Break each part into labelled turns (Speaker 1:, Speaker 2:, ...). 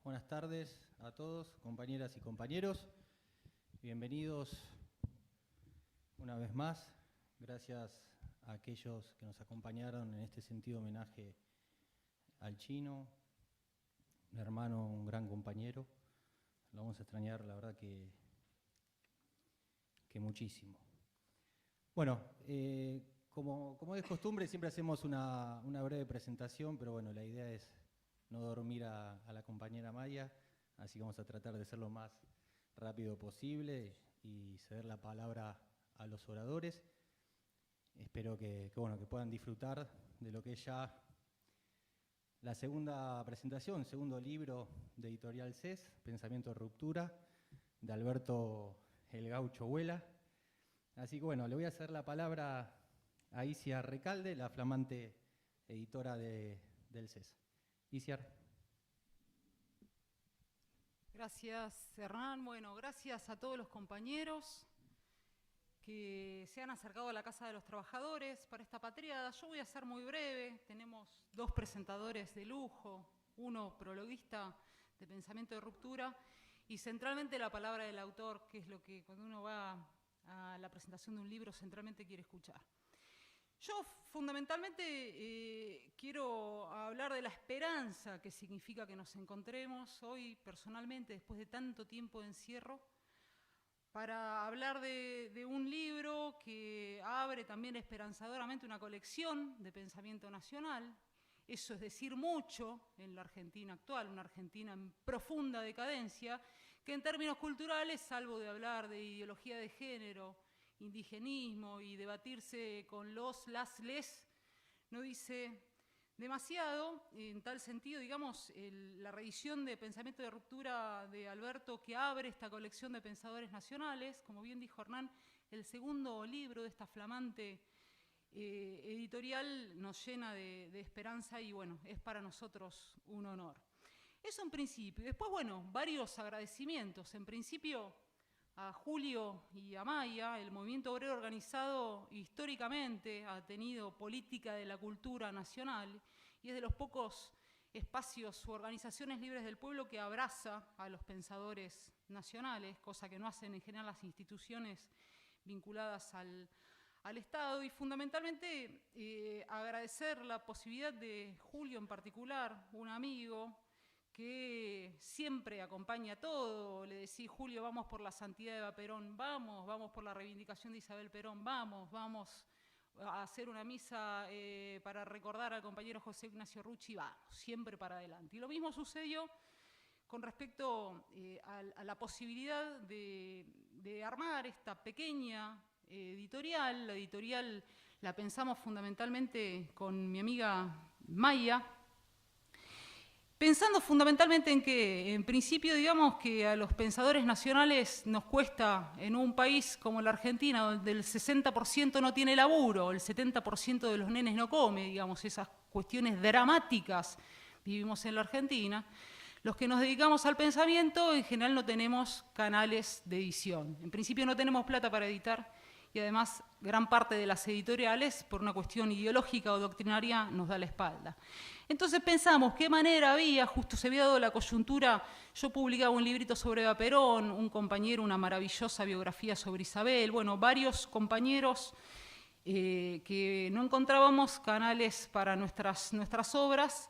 Speaker 1: Buenas tardes a todos, compañeras y compañeros. Bienvenidos una vez más. Gracias a aquellos que nos acompañaron en este sentido homenaje al Chino, un hermano, un gran compañero. Lo vamos a extrañar, la verdad que muchísimo. Bueno, como es costumbre, siempre hacemos una breve presentación, pero bueno, la idea es no dormir a la compañera Maya, así que vamos a tratar de ser lo más rápido posible y ceder la palabra a los oradores. Espero que puedan disfrutar de lo que es ya la segunda presentación, segundo libro de Editorial CES, Pensamiento de Ruptura, de Alberto el Gaucho Huela. Así que bueno, le voy a ceder la palabra a Isia Recalde, la flamante editora del CES. Isia.
Speaker 2: Gracias, Hernán. Bueno, gracias a todos los compañeros que se han acercado a la Casa de los Trabajadores para esta patriada. Yo voy a ser muy breve. Tenemos dos presentadores de lujo, uno prologuista de Pensamiento de Ruptura y centralmente la palabra del autor, que es lo que cuando uno va a la presentación de un libro centralmente quiere escuchar. Yo fundamentalmente quiero hablar de la esperanza que significa que nos encontremos hoy personalmente después de tanto tiempo de encierro para hablar de un libro que abre también esperanzadoramente una colección de pensamiento nacional. Eso es decir mucho en la Argentina actual, una Argentina en profunda decadencia, que en términos culturales, salvo de hablar de ideología de género, indigenismo y debatirse con les, no dice demasiado. En tal sentido, digamos, la reedición de Pensamiento de Ruptura de Alberto, que abre esta colección de pensadores nacionales, como bien dijo Hernán, el segundo libro de esta flamante editorial nos llena de esperanza y bueno, es para nosotros un honor. Eso en principio. Después, bueno, varios agradecimientos. En principio a Julio y a Maya. El movimiento obrero organizado históricamente ha tenido política de la cultura nacional y es de los pocos espacios u organizaciones libres del pueblo que abraza a los pensadores nacionales, cosa que no hacen en general las instituciones vinculadas al Estado. Y fundamentalmente agradecer la posibilidad de Julio en particular, un amigo que siempre acompaña todo. Le decís, Julio, vamos por la santidad de Eva Perón, vamos por la reivindicación de Isabel Perón, vamos a hacer una misa para recordar al compañero José Ignacio Rucci, vamos, siempre para adelante. Y lo mismo sucedió con respecto a la posibilidad de armar esta pequeña editorial. La editorial la pensamos fundamentalmente con mi amiga Maya, pensando fundamentalmente en que, en principio, digamos que a los pensadores nacionales nos cuesta, en un país como la Argentina, donde el 60% no tiene laburo, el 70% de los nenes no come, digamos, esas cuestiones dramáticas vivimos en la Argentina. Los que nos dedicamos al pensamiento, en general no tenemos canales de edición. En principio no tenemos plata para editar y además gran parte de las editoriales, por una cuestión ideológica o doctrinaria, nos da la espalda. Entonces pensamos qué manera había, justo se había dado la coyuntura, yo publicaba un librito sobre Eva Perón, un compañero una maravillosa biografía sobre Isabel, bueno, varios compañeros que no encontrábamos canales para nuestras obras.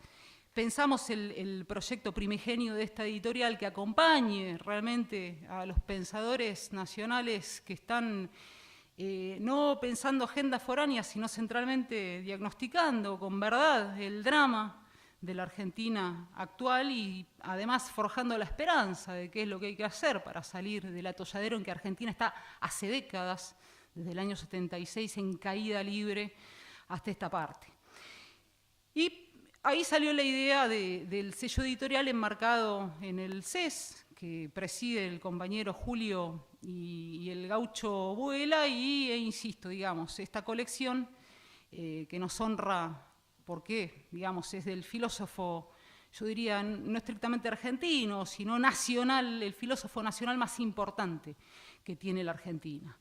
Speaker 2: Pensamos el proyecto primigenio de esta editorial que acompañe realmente a los pensadores nacionales que están no pensando agendas foráneas, sino centralmente diagnosticando con verdad el drama de la Argentina actual y además forjando la esperanza de qué es lo que hay que hacer para salir del atolladero en que Argentina está hace décadas, desde el año 76, en caída libre hasta esta parte. Y ahí salió la idea del sello editorial enmarcado en el CES, que preside el compañero Julio y el Gaucho Huela, e insisto, digamos, esta colección que nos honra porque, digamos, es del filósofo, yo diría, no estrictamente argentino, sino nacional, el filósofo nacional más importante que tiene la Argentina.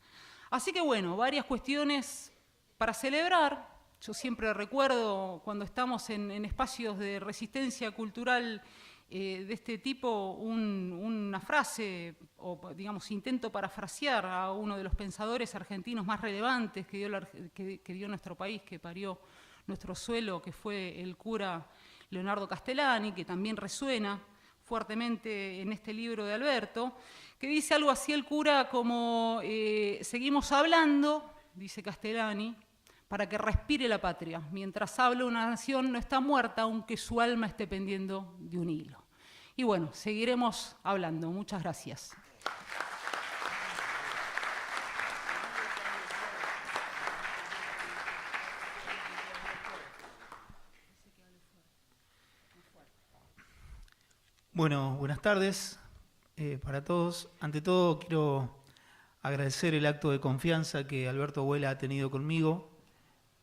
Speaker 2: Así que bueno, varias cuestiones para celebrar. Yo siempre recuerdo cuando estamos en espacios de resistencia cultural de este tipo una frase, o digamos, intento parafrasear a uno de los pensadores argentinos más relevantes que dio nuestro país, que parió nuestro suelo, que fue el cura Leonardo Castellani, que también resuena fuertemente en este libro de Alberto, que dice algo así el cura como, seguimos hablando, dice Castellani, para que respire la patria. Mientras habla una nación no está muerta, aunque su alma esté pendiendo de un hilo. Y bueno, seguiremos hablando. Muchas gracias.
Speaker 3: Bueno, buenas tardes para todos. Ante todo, quiero agradecer el acto de confianza que Alberto Abuela ha tenido conmigo,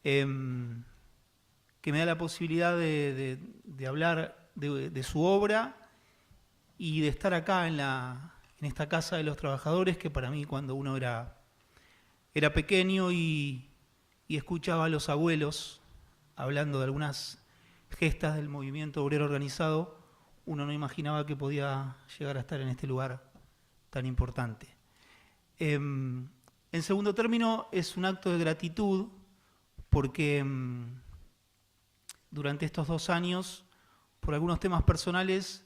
Speaker 3: que me da la posibilidad de hablar de su obra y de estar acá en esta Casa de los Trabajadores, que para mí, cuando uno era pequeño y escuchaba a los abuelos hablando de algunas gestas del movimiento obrero organizado, uno no imaginaba que podía llegar a estar en este lugar tan importante. En segundo término, es un acto de gratitud porque durante estos 2 años, por algunos temas personales,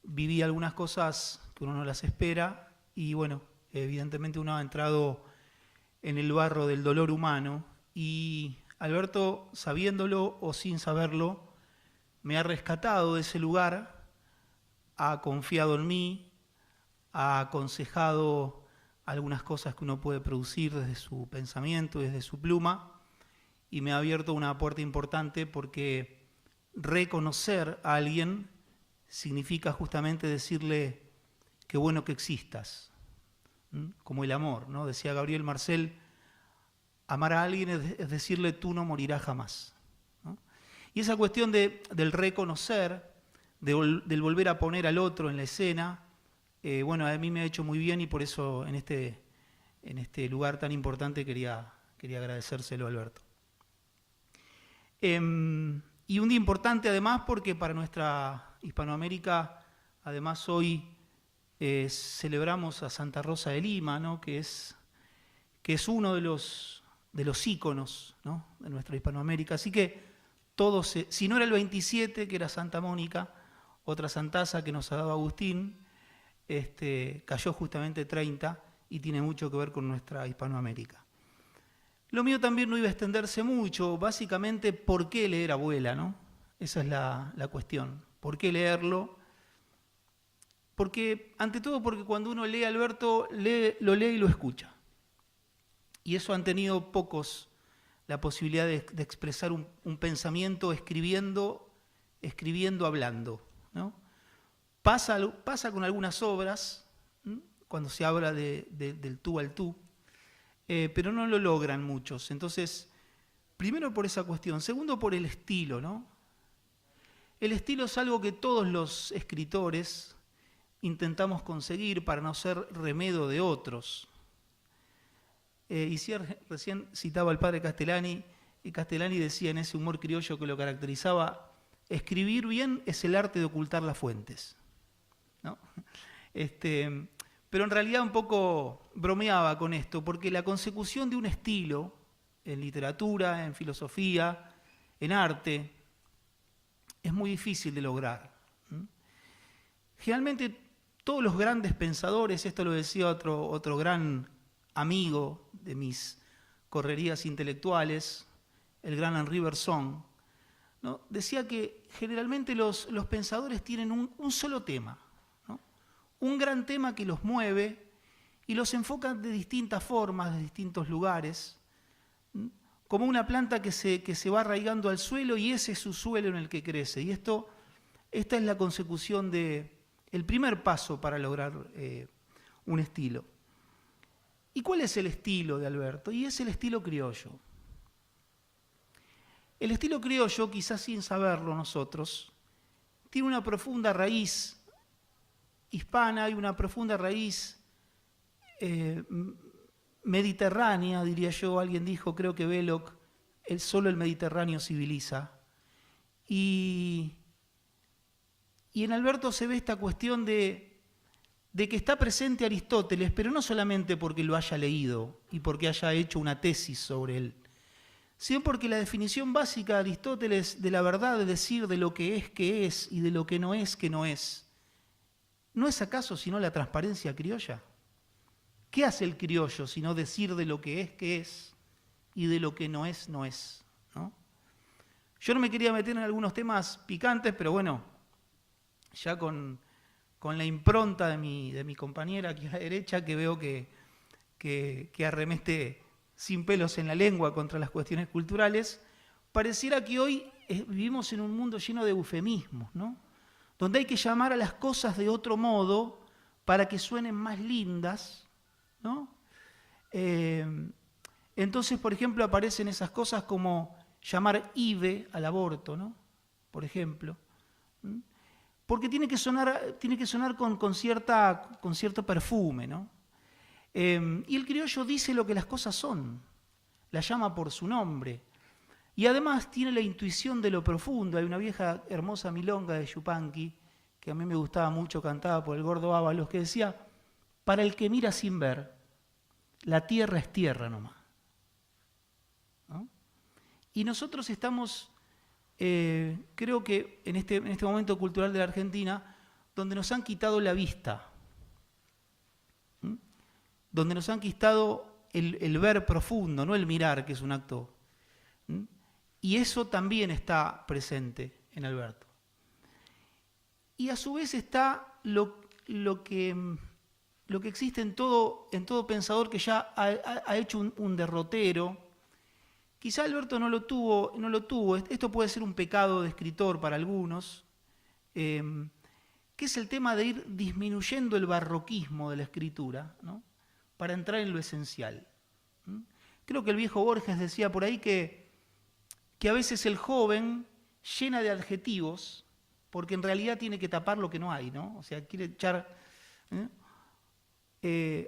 Speaker 3: viví algunas cosas que uno no las espera y bueno, evidentemente uno ha entrado en el barro del dolor humano y Alberto, sabiéndolo o sin saberlo, me ha rescatado de ese lugar, ha confiado en mí, ha aconsejado algunas cosas que uno puede producir desde su pensamiento, desde su pluma, y me ha abierto una puerta importante porque reconocer a alguien significa justamente decirle qué bueno que existas, como el amor, ¿no? Decía Gabriel Marcel, amar a alguien es decirle tú no morirás jamás. Y esa cuestión del reconocer, del volver a poner al otro en la escena, bueno, a mí me ha hecho muy bien y por eso en este lugar tan importante quería agradecérselo a Alberto. Y un día importante además porque para nuestra Hispanoamérica, además hoy celebramos a Santa Rosa de Lima, ¿no? que es uno de los íconos, ¿no? de nuestra Hispanoamérica. Así que todos, si no era el 27, que era Santa Mónica, otra santaza que nos ha dado Agustín, cayó justamente 30 y tiene mucho que ver con nuestra Hispanoamérica. Lo mío también no iba a extenderse mucho, básicamente, ¿por qué leer Abuela, no? Esa es la cuestión. ¿Por qué leerlo? Porque, ante todo, porque cuando uno lee a Alberto, lo lee y lo escucha. Y eso han tenido pocos la posibilidad de expresar un pensamiento escribiendo, hablando, ¿no? Pasa con algunas obras, cuando se habla del tú al tú, pero no lo logran muchos. Entonces, primero por esa cuestión. Segundo, por el estilo, ¿no? El estilo es algo que todos los escritores intentamos conseguir para no ser remedo de otros. Recién citaba al padre Castellani, y Castellani decía en ese humor criollo que lo caracterizaba, escribir bien es el arte de ocultar las fuentes, ¿no? Pero en realidad un poco bromeaba con esto, porque la consecución de un estilo en literatura, en filosofía, en arte, es muy difícil de lograr. Generalmente todos los grandes pensadores, esto lo decía otro gran amigo de mis correrías intelectuales, el gran Henri Bergson, ¿no? Decía que generalmente los pensadores tienen un solo tema, ¿no? Un gran tema que los mueve y los enfocan de distintas formas, de distintos lugares, como una planta que se va arraigando al suelo y ese es su suelo en el que crece. Y esta es la consecución el primer paso para lograr un estilo. ¿Y cuál es el estilo de Alberto? Y es el estilo criollo. El estilo criollo, quizás sin saberlo nosotros, tiene una profunda raíz hispana y una profunda raíz mediterránea, diría yo. Alguien dijo, creo que Belloc, solo el Mediterráneo civiliza. Y Y en Alberto se ve esta cuestión de que está presente Aristóteles, pero no solamente porque lo haya leído y porque haya hecho una tesis sobre él, sino porque la definición básica de Aristóteles de la verdad, de decir de lo que es y de lo que no es, ¿no es acaso sino la transparencia criolla? ¿Qué hace el criollo sino decir de lo que es y de lo que no es, ¿no? Yo no me quería meter en algunos temas picantes, pero bueno, ya con la impronta de mi compañera aquí a la derecha, que veo que arremete sin pelos en la lengua contra las cuestiones culturales, pareciera que hoy vivimos en un mundo lleno de eufemismos, ¿no? Donde hay que llamar a las cosas de otro modo para que suenen más lindas, ¿no? Entonces, por ejemplo, aparecen esas cosas como llamar IVE al aborto, ¿no? Por ejemplo. Porque tiene que sonar con cierto perfume, ¿no? Y el criollo dice lo que las cosas son, la llama por su nombre. Y además tiene la intuición de lo profundo. Hay una vieja hermosa milonga de Yupanqui, que a mí me gustaba mucho, cantada por el Gordo Ábalos, que decía, para el que mira sin ver, la tierra es tierra nomás. ¿No? Y nosotros estamos, creo que en este momento cultural de la Argentina, donde nos han quitado la vista, donde nos han quitado el ver profundo, no el mirar, que es un acto. Y eso también está presente en Alberto. Y a su vez está lo que existe en todo pensador que ya ha hecho un derrotero. Quizá Alberto no lo tuvo. Esto puede ser un pecado de escritor para algunos, que es el tema de ir disminuyendo el barroquismo de la escritura, ¿no? Para entrar en lo esencial. Creo que el viejo Borges decía por ahí que a veces el joven llena de adjetivos porque en realidad tiene que tapar lo que no hay, ¿no? O sea, quiere echar...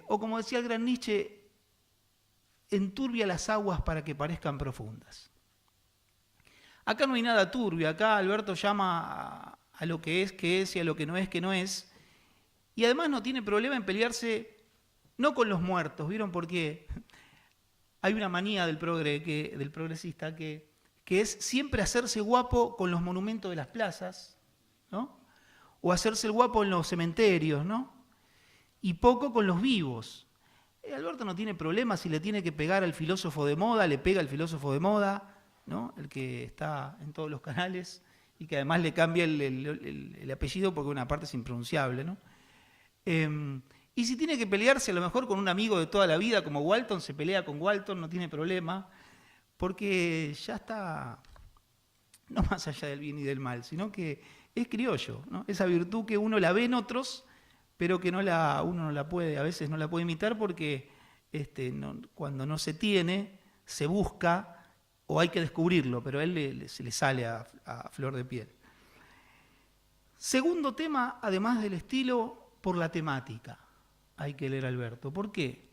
Speaker 3: o como decía el gran Nietzsche, enturbia las aguas para que parezcan profundas. Acá no hay nada turbio, acá Alberto llama a lo que es y a lo que no es, y además no tiene problema en pelearse no con los muertos, ¿vieron? Porque hay una manía del progresista que es siempre hacerse guapo con los monumentos de las plazas, ¿no? O hacerse el guapo en los cementerios, ¿no? Y poco con los vivos. Alberto no tiene problema, si le tiene que pegar al filósofo de moda, le pega al filósofo de moda, ¿no? El que está en todos los canales y que además le cambia el apellido porque una parte es impronunciable, ¿no? Y si tiene que pelearse a lo mejor con un amigo de toda la vida como Walton, se pelea con Walton, no tiene problema, porque ya está, no más allá del bien y del mal, sino que es criollo, ¿no? Esa virtud que uno la ve en otros, pero que uno no la puede, a veces no la puede imitar porque cuando no se tiene, se busca o hay que descubrirlo, pero a él se le sale a flor de piel. Segundo tema, además del estilo, por la temática. Hay que leer a Alberto. ¿Por qué?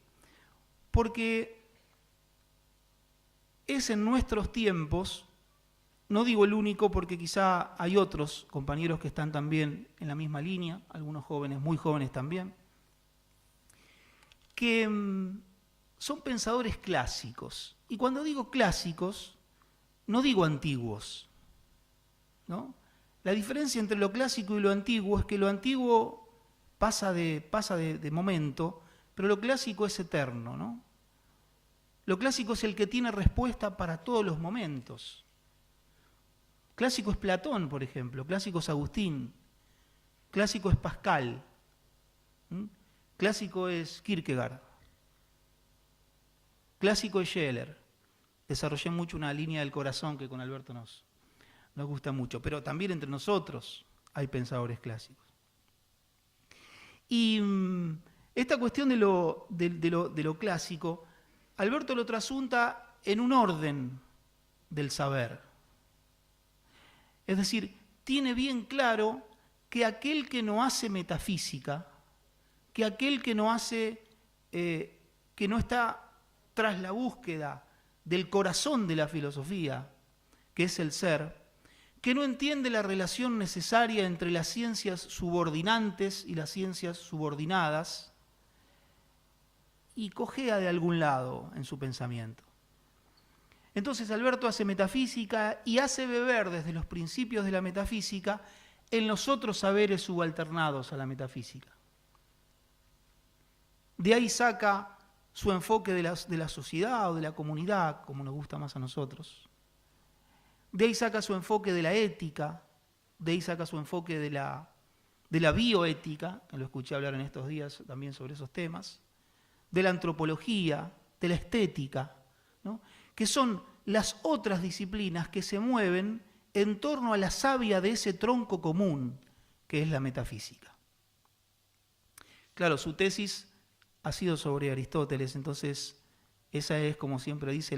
Speaker 3: Porque es en nuestros tiempos, no digo el único porque quizá hay otros compañeros que están también en la misma línea, algunos jóvenes, muy jóvenes también, que son pensadores clásicos. Y cuando digo clásicos, no digo antiguos, ¿no? La diferencia entre lo clásico y lo antiguo es que lo antiguo pasa de momento, pero lo clásico es eterno, ¿no? Lo clásico es el que tiene respuesta para todos los momentos. Clásico es Platón, por ejemplo, clásico es Agustín, clásico es Pascal, clásico es Kierkegaard, clásico es Scheler. Desarrollé mucho una línea del corazón que con Alberto nos gusta mucho, pero también entre nosotros hay pensadores clásicos. Y esta cuestión de lo clásico, Alberto lo trasunta en un orden del saber. Es decir, tiene bien claro que aquel que no hace metafísica, que aquel que no hace, que no está tras la búsqueda del corazón de la filosofía, que es el ser, que no entiende la relación necesaria entre las ciencias subordinantes y las ciencias subordinadas, y cojea de algún lado en su pensamiento. Entonces Alberto hace metafísica y hace beber desde los principios de la metafísica en los otros saberes subalternados a la metafísica. De ahí saca su enfoque de la sociedad o de la comunidad, como nos gusta más a nosotros. De ahí saca su enfoque de la ética, de ahí saca su enfoque de la bioética, que lo escuché hablar en estos días también sobre esos temas, de la antropología, de la estética, ¿no? Que son las otras disciplinas que se mueven en torno a la savia de ese tronco común, que es la metafísica. Claro, su tesis ha sido sobre Aristóteles, entonces esa es, como siempre dice,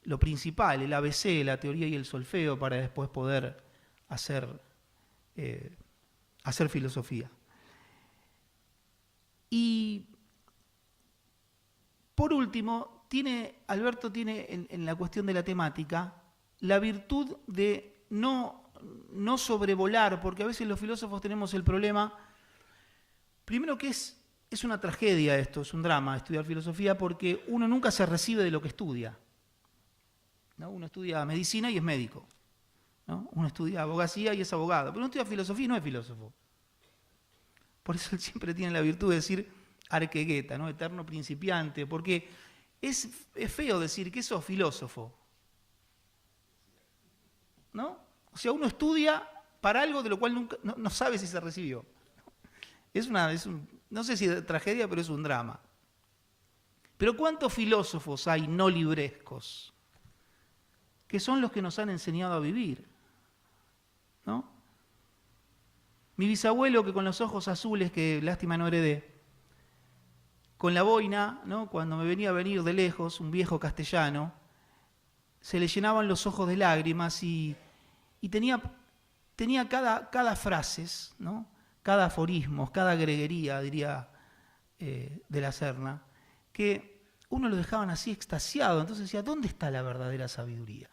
Speaker 3: lo principal, el ABC, la teoría y el solfeo, para después poder hacer filosofía. Y por último, Alberto tiene en la cuestión de la temática la virtud de no sobrevolar, porque a veces los filósofos tenemos el problema, primero que es una tragedia esto, es un drama estudiar filosofía, porque uno nunca se recibe de lo que estudia, ¿no? Uno estudia medicina y es médico, ¿no? Uno estudia abogacía y es abogado, pero uno estudia filosofía y no es filósofo. Por eso él siempre tiene la virtud de decir arquegueta, ¿no? Eterno principiante, porque es feo decir que sos filósofo, ¿no? O sea, uno estudia para algo de lo cual nunca, no sabe si se recibió. No sé si es tragedia, pero es un drama. Pero ¿cuántos filósofos hay no librescos? Que son los que nos han enseñado a vivir, ¿no? Mi bisabuelo, que con los ojos azules, que lástima no heredé, con la boina, ¿no? Cuando me venía a venir de lejos, un viejo castellano, se le llenaban los ojos de lágrimas y tenía cada frases, ¿no? Cada aforismos, cada greguería, diría de la Serna, que uno lo dejaban así extasiado. Entonces decía, ¿dónde está la verdadera sabiduría?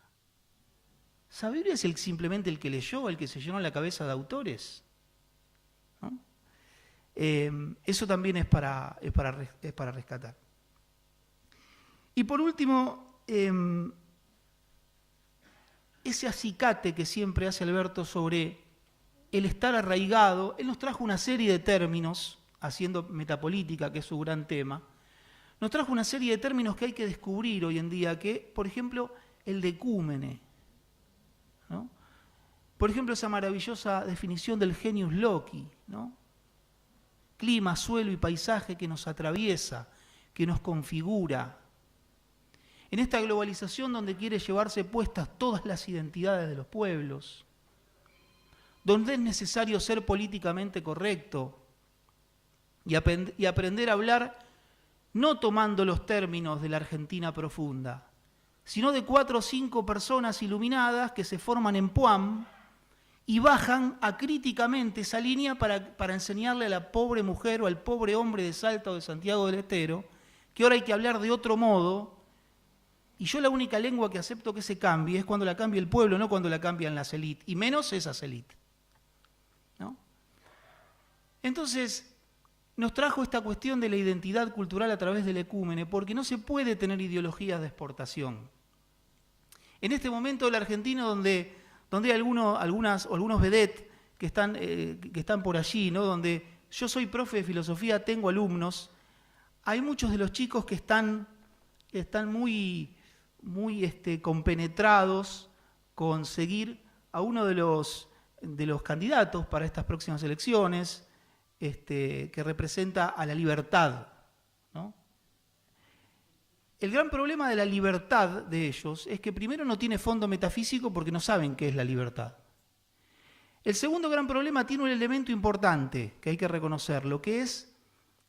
Speaker 3: ¿Sabiduría es simplemente el que leyó, el que se llenó la cabeza de autores? ¿No? Eso también es para rescatar. Y por último, ese acicate que siempre hace Alberto sobre el estar arraigado, él nos trajo una serie de términos, haciendo metapolítica, que es su gran tema, nos trajo una serie de términos que hay que descubrir hoy en día, que, por ejemplo, el decúmene, ¿no? Por ejemplo, esa maravillosa definición del genius loci, ¿no? Clima, suelo y paisaje que nos atraviesa, que nos configura. En esta globalización donde quiere llevarse puestas todas las identidades de los pueblos, donde es necesario ser políticamente correcto y aprender a hablar no tomando los términos de la Argentina profunda, sino de 4 o 5 personas iluminadas que se forman en Puam y bajan acríticamente esa línea para enseñarle a la pobre mujer o al pobre hombre de Salta o de Santiago del Estero que ahora hay que hablar de otro modo, y yo la única lengua que acepto que se cambie es cuando la cambie el pueblo, no cuando la cambian las élites, y menos esas élites, ¿no? Entonces, nos trajo esta cuestión de la identidad cultural a través del ecúmene, porque no se puede tener ideologías de exportación. En este momento de la Argentina, donde hay algunos vedettes que están por allí, ¿no? Donde yo soy profe de filosofía, tengo alumnos, hay muchos de los chicos que están muy compenetrados con seguir a uno de los candidatos para estas próximas elecciones, que representa a la libertad, ¿no? El gran problema de la libertad de ellos es que primero no tiene fondo metafísico porque no saben qué es la libertad. El segundo gran problema tiene un elemento importante que hay que reconocerlo, que es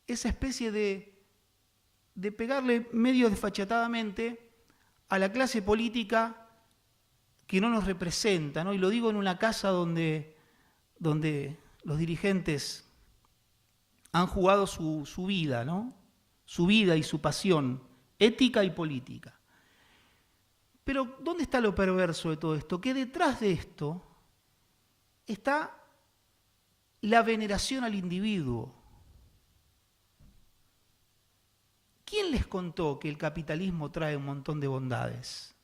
Speaker 3: esa especie de pegarle medio desfachatadamente a la clase política que no nos representa, ¿no? Y lo digo en una casa donde los dirigentes han jugado su vida, ¿no? Su vida y su pasión, ética y política. Pero ¿dónde está lo perverso de todo esto? Que detrás de esto está la veneración al individuo. ¿Quién les contó que el capitalismo trae un montón de bondades?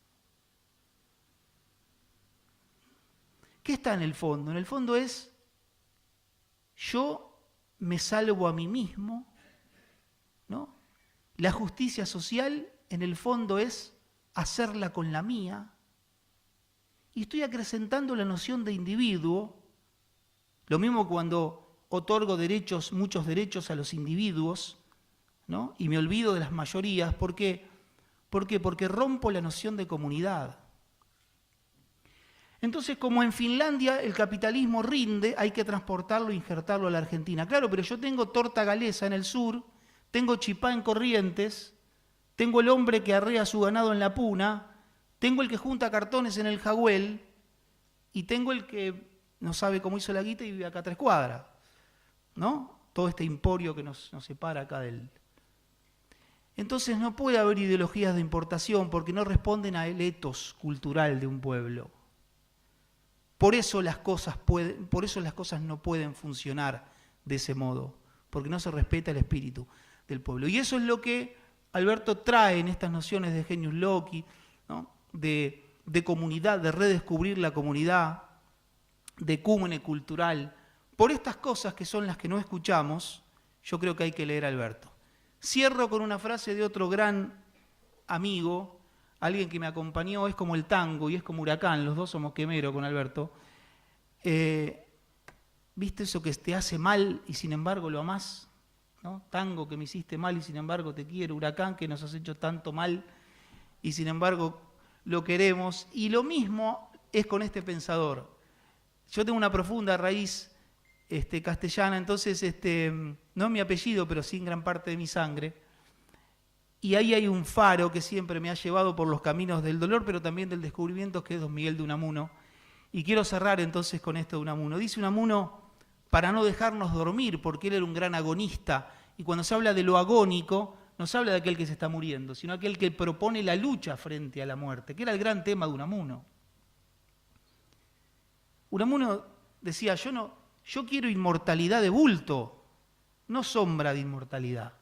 Speaker 3: ¿Qué está en el fondo? En el fondo es, yo me salvo a mí mismo, ¿no? La justicia social, en el fondo, es hacerla con la mía. Y estoy acrecentando la noción de individuo. Lo mismo cuando otorgo derechos, muchos derechos a los individuos, ¿no? Y me olvido de las mayorías. ¿Por qué? ¿Por qué? Porque rompo la noción de comunidad. Entonces, como en Finlandia el capitalismo rinde, hay que transportarlo e injertarlo a la Argentina. Claro, pero yo tengo torta galesa en el sur, tengo chipá en Corrientes, tengo el hombre que arrea su ganado en la Puna, tengo el que junta cartones en el Jagüel y tengo el que no sabe cómo hizo la guita y vive acá a 3 cuadras, ¿no? Todo este emporio que nos separa acá del... Entonces no puede haber ideologías de importación porque no responden al etos cultural de un pueblo. Por eso las cosas no pueden funcionar de ese modo, porque no se respeta el espíritu del pueblo. Y eso es lo que Alberto trae en estas nociones de genius loci, ¿no? de comunidad, de redescubrir la comunidad, de ecúmene cultural. Por estas cosas que son las que no escuchamos, yo creo que hay que leer a Alberto. Cierro con una frase de otro gran amigo, alguien que me acompañó, es como el tango y es como Huracán, los dos somos quemero con Alberto. ¿Viste eso que te hace mal y sin embargo lo amás? ¿No? Tango que me hiciste mal y sin embargo te quiero, Huracán que nos has hecho tanto mal y sin embargo lo queremos. Y lo mismo es con este pensador. Yo tengo una profunda raíz castellana, entonces no es mi apellido, pero sí en gran parte de mi sangre. Y ahí hay un faro que siempre me ha llevado por los caminos del dolor, pero también del descubrimiento, que es Don Miguel de Unamuno. Y quiero cerrar entonces con esto de Unamuno. Dice Unamuno, para no dejarnos dormir, porque él era un gran agonista, y cuando se habla de lo agónico, no se habla de aquel que se está muriendo, sino aquel que propone la lucha frente a la muerte, que era el gran tema de Unamuno. Unamuno decía, yo quiero inmortalidad de bulto, no sombra de inmortalidad.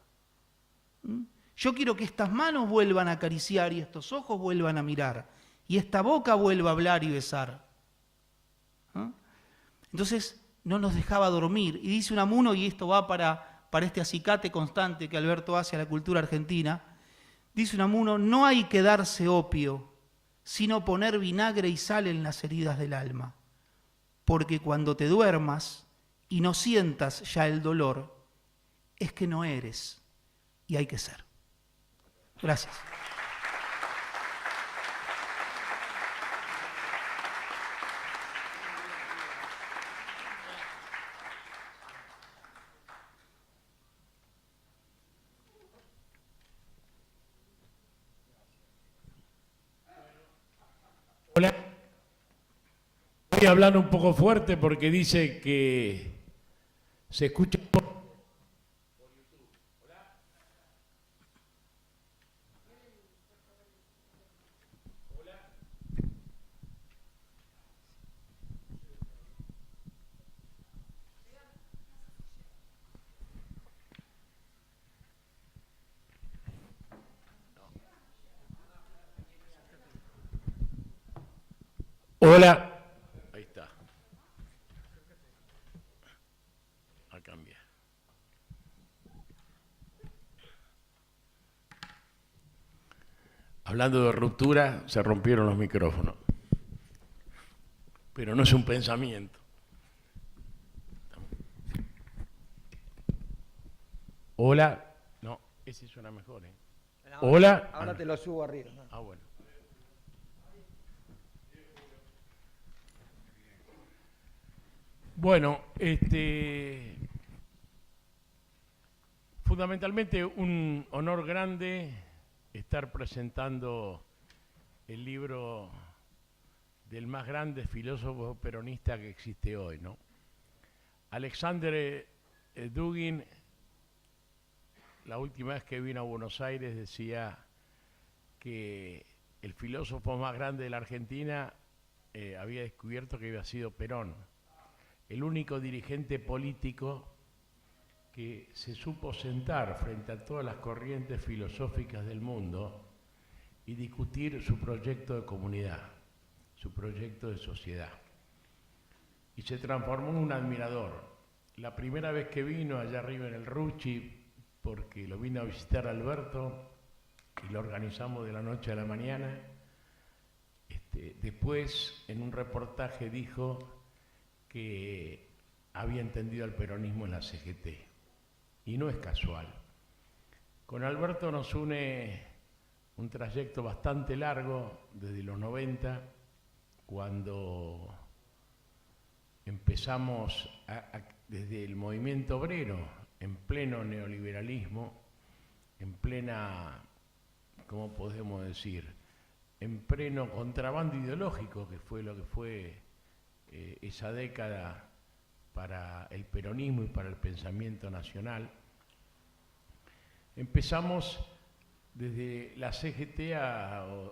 Speaker 3: Yo quiero que estas manos vuelvan a acariciar y estos ojos vuelvan a mirar y esta boca vuelva a hablar y besar. Entonces no nos dejaba dormir. Y dice Unamuno, y esto va para este acicate constante que Alberto hace a la cultura argentina, dice Unamuno, no hay que darse opio, sino poner vinagre y sal en las heridas del alma. Porque cuando te duermas y no sientas ya el dolor, es que no eres y hay que ser. Gracias.
Speaker 4: Hola. Voy a hablar un poco fuerte porque dice que se escucha por YouTube. Hola. Ahí está. A cambiar. Hablando de ruptura, se rompieron los micrófonos. Pero no es un pensamiento. Hola. No, ese suena mejor, ¿eh? Hola.
Speaker 5: Ahora te lo subo arriba.
Speaker 4: Ah, bueno. Bueno, fundamentalmente un honor grande estar presentando el libro del más grande filósofo peronista que existe hoy, ¿no? Alexander Dugin, la última vez que vino a Buenos Aires, decía que el filósofo más grande de la Argentina había descubierto que había sido Perón, el único dirigente político que se supo sentar frente a todas las corrientes filosóficas del mundo y discutir su proyecto de comunidad, su proyecto de sociedad. Y se transformó en un admirador. La primera vez que vino allá arriba en el Rucci, porque lo vino a visitar Alberto, y lo organizamos de la noche a la mañana, después en un reportaje dijo que había entendido al peronismo en la CGT. Y no es casual. Con Alberto nos une un trayecto bastante largo, desde los 90, cuando empezamos desde el movimiento obrero, en pleno neoliberalismo, en plena, ¿cómo podemos decir?, en pleno contrabando ideológico, que fue lo que fue esa década para el peronismo y para el pensamiento nacional. Empezamos desde la CGT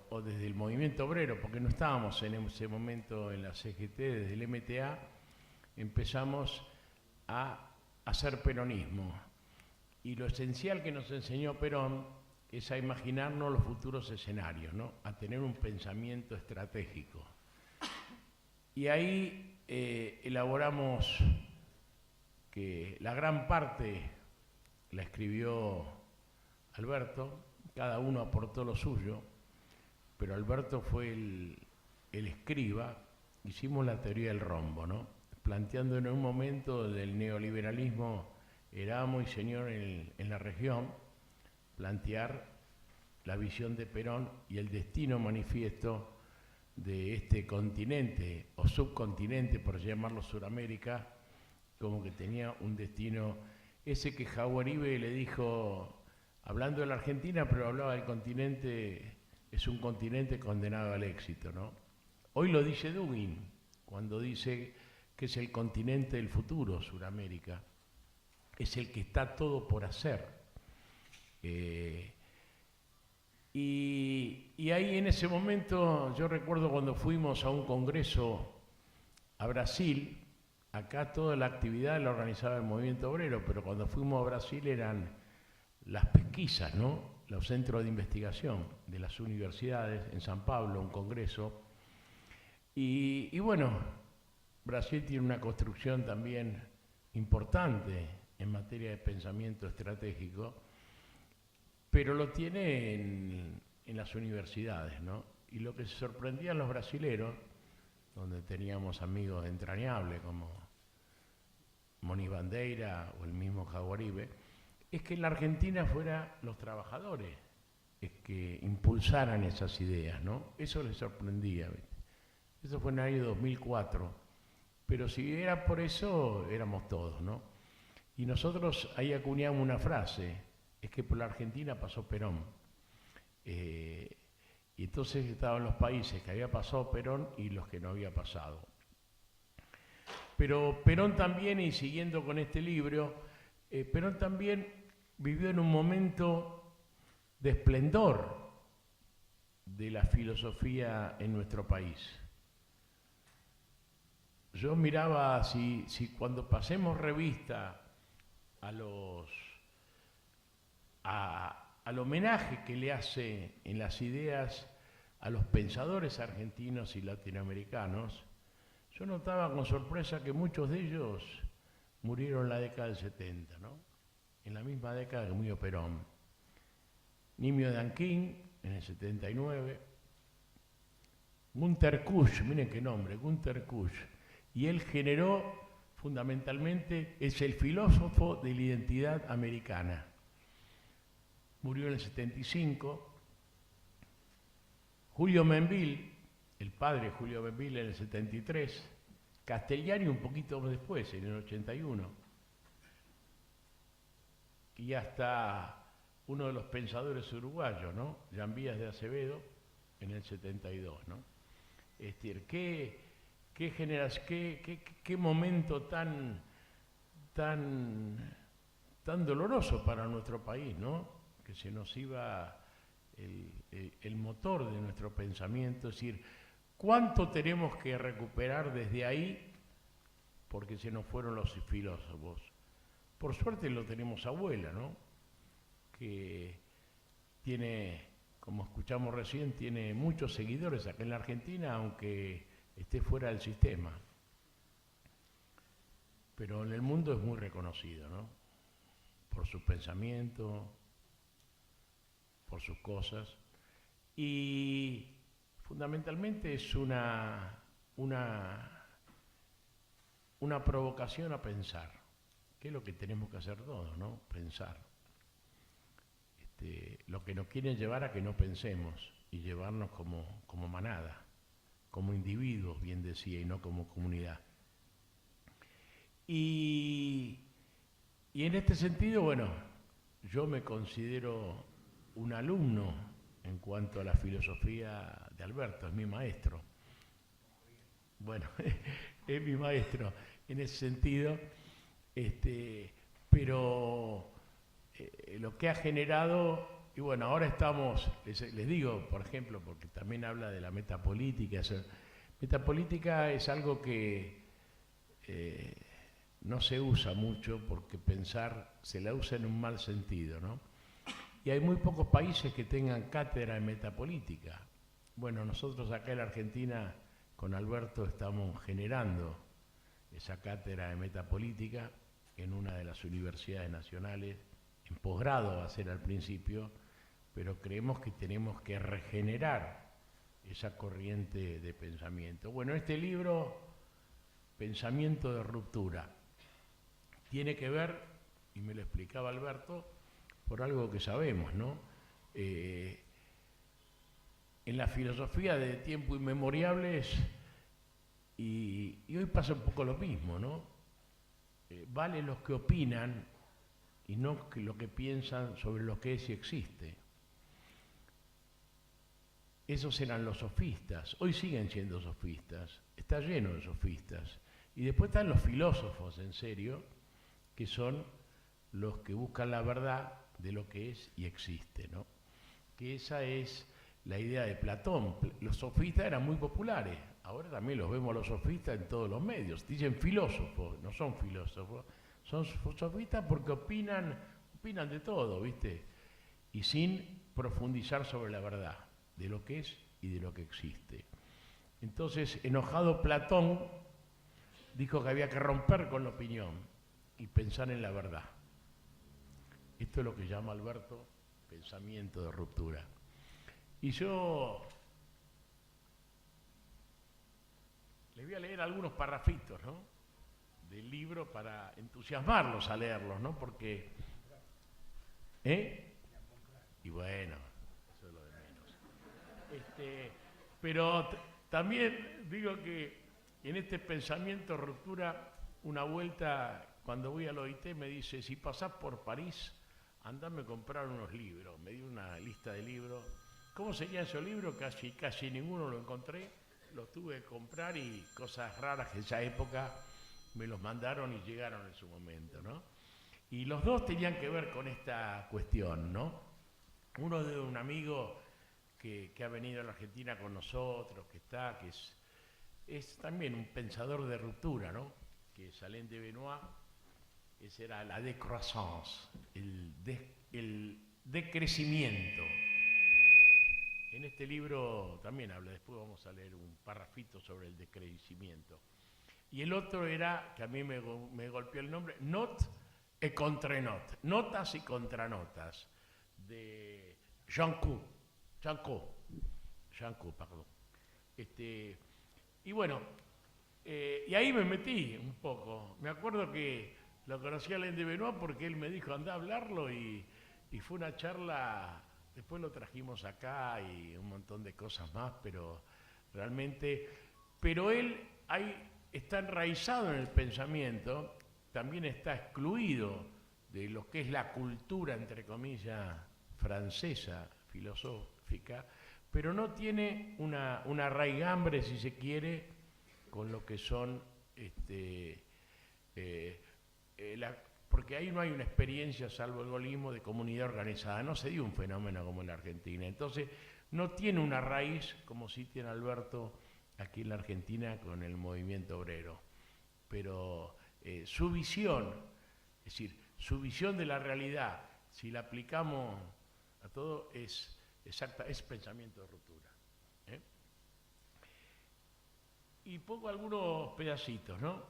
Speaker 4: o desde el movimiento obrero, porque no estábamos en ese momento en la CGT, desde el MTA, empezamos a hacer peronismo. Y lo esencial que nos enseñó Perón es a imaginarnos los futuros escenarios, ¿no? A tener un pensamiento estratégico. Y ahí elaboramos que la gran parte la escribió Alberto, cada uno aportó lo suyo, pero Alberto fue el escriba. Hicimos la teoría del rombo, ¿no? Planteando en un momento del neoliberalismo era amo y señor en la región, plantear la visión de Perón y el destino manifiesto de este continente o subcontinente, por llamarlo Suramérica, como que tenía un destino, ese que Jaguaribe le dijo, hablando de la Argentina, pero hablaba del continente, es un continente condenado al éxito, ¿no? Hoy lo dice Dugin, cuando dice que es el continente del futuro, Suramérica, es el que está todo por hacer. Y ahí en ese momento, yo recuerdo cuando fuimos a un congreso a Brasil, acá toda la actividad la organizaba el movimiento obrero, pero cuando fuimos a Brasil eran las pesquisas, ¿no? Los centros de investigación de las universidades, en San Pablo, un congreso. Y bueno, Brasil tiene una construcción también importante en materia de pensamiento estratégico, pero lo tiene en las universidades, ¿no? Y lo que se sorprendían los brasileros, donde teníamos amigos entrañables como Moni Bandeira o el mismo Jaguaribe, es que en la Argentina fueran los trabajadores que impulsaran esas ideas, ¿no? Eso les sorprendía, ¿viste? Eso fue en el año 2004, pero si era por eso, éramos todos, ¿no? Y nosotros ahí acuñamos una frase, es que por la Argentina pasó Perón. Y entonces estaban los países que había pasado Perón y los que no había pasado. Pero Perón también, y siguiendo con este libro, Perón también vivió en un momento de esplendor de la filosofía en nuestro país. Yo miraba si cuando pasemos revista al homenaje que le hace en las ideas a los pensadores argentinos y latinoamericanos, yo notaba con sorpresa que muchos de ellos murieron en la década del 70, ¿no? En la misma década que murió Perón. Nimio de Anquín, en el 79, Günter Kusch, miren qué nombre, Günter Kusch, y él generó, fundamentalmente, es el filósofo de la identidad americana. Murió en el 75. Julio Menville, el padre Julio Menville en el 73. Castellani un poquito después, en el 81. Y hasta uno de los pensadores uruguayos, ¿no? Jean Vías de Acevedo, en el 72, ¿no? Es decir, qué momento tan doloroso para nuestro país, ¿no? Que se nos iba el motor de nuestro pensamiento, es decir, ¿cuánto tenemos que recuperar desde ahí? Porque se nos fueron los filósofos. Por suerte lo tenemos abuela, ¿no? Que tiene, como escuchamos recién, tiene muchos seguidores acá en la Argentina, aunque esté fuera del sistema. Pero en el mundo es muy reconocido, ¿no? Por sus pensamientos, por sus cosas. Y fundamentalmente es una provocación a pensar, que es lo que tenemos que hacer todos, ¿no? Pensar. Lo que nos quieren llevar a que no pensemos y llevarnos como manada, como individuos, bien decía, y no como comunidad. Y en este sentido, bueno, yo me considero un alumno en cuanto a la filosofía de Alberto, es mi maestro. Bueno, es mi maestro en ese sentido, pero lo que ha generado, y bueno, ahora estamos, les digo, por ejemplo, porque también habla de la metapolítica. Metapolítica es algo que no se usa mucho porque pensar se la usa en un mal sentido, ¿no? Y hay muy pocos países que tengan cátedra en metapolítica. Bueno, nosotros acá en la Argentina con Alberto estamos generando esa cátedra de metapolítica en una de las universidades nacionales, en posgrado va a ser al principio, pero creemos que tenemos que regenerar esa corriente de pensamiento. Bueno, este libro, Pensamiento de Ruptura, tiene que ver, y me lo explicaba Alberto, por algo que sabemos, ¿no? En la filosofía de tiempo inmemoriales, y hoy pasa un poco lo mismo, ¿no? Vale los que opinan y no lo que piensan sobre lo que es y existe. Esos eran los sofistas, hoy siguen siendo sofistas, está lleno de sofistas. Y después están los filósofos, en serio, que son los que buscan la verdad de lo que es y existe, ¿no? Que esa es la idea de Platón. Los sofistas eran muy populares, ahora también los vemos a los sofistas en todos los medios. Dicen filósofos, no son filósofos, son sofistas porque opinan de todo, ¿viste? Y sin profundizar sobre la verdad de lo que es y de lo que existe. Entonces, enojado Platón dijo que había que romper con la opinión y pensar en la verdad. Esto es lo que llama Alberto pensamiento de ruptura. Y yo les voy a leer algunos parrafitos, ¿no?, del libro para entusiasmarlos a leerlos, ¿no? Porque, y bueno, eso es lo de menos. Pero también digo que en este pensamiento ruptura, una vuelta, cuando voy al OIT, me dice, si pasás por París, andame a comprar unos libros. Me dio una lista de libros. ¿Cómo serían esos libros? Casi ninguno lo encontré. Los tuve que comprar y cosas raras que en esa época me los mandaron y llegaron en su momento, ¿no? Y los dos tenían que ver con esta cuestión, ¿no? Uno de un amigo que ha venido a la Argentina con nosotros, que es también un pensador de ruptura, ¿no? Que es Alain de Benoit. Ese era la décroissance, el decrecimiento. En este libro también habla, después vamos a leer un parrafito sobre el decrecimiento. Y el otro era, que a mí me golpeó el nombre, Notes et contre-notes, notas y contranotas, de Jean Caux, perdón. Y bueno, y ahí me metí un poco. Me acuerdo que lo conocí a Alain de Benoit porque él me dijo, anda a hablarlo, y fue una charla. Después lo trajimos acá y un montón de cosas más, pero realmente, él ahí está enraizado en el pensamiento, también está excluido de lo que es la cultura, entre comillas, francesa, filosófica, pero no tiene una raigambre, si se quiere, con lo que son porque ahí no hay una experiencia, salvo el golismo, de comunidad organizada. No se dio un fenómeno como en la Argentina. Entonces, no tiene una raíz, como sí tiene Alberto aquí en la Argentina con el movimiento obrero. Pero su visión, es decir, su visión de la realidad, si la aplicamos a todo, es exacta, es pensamiento de ruptura. Y pongo algunos pedacitos, ¿no?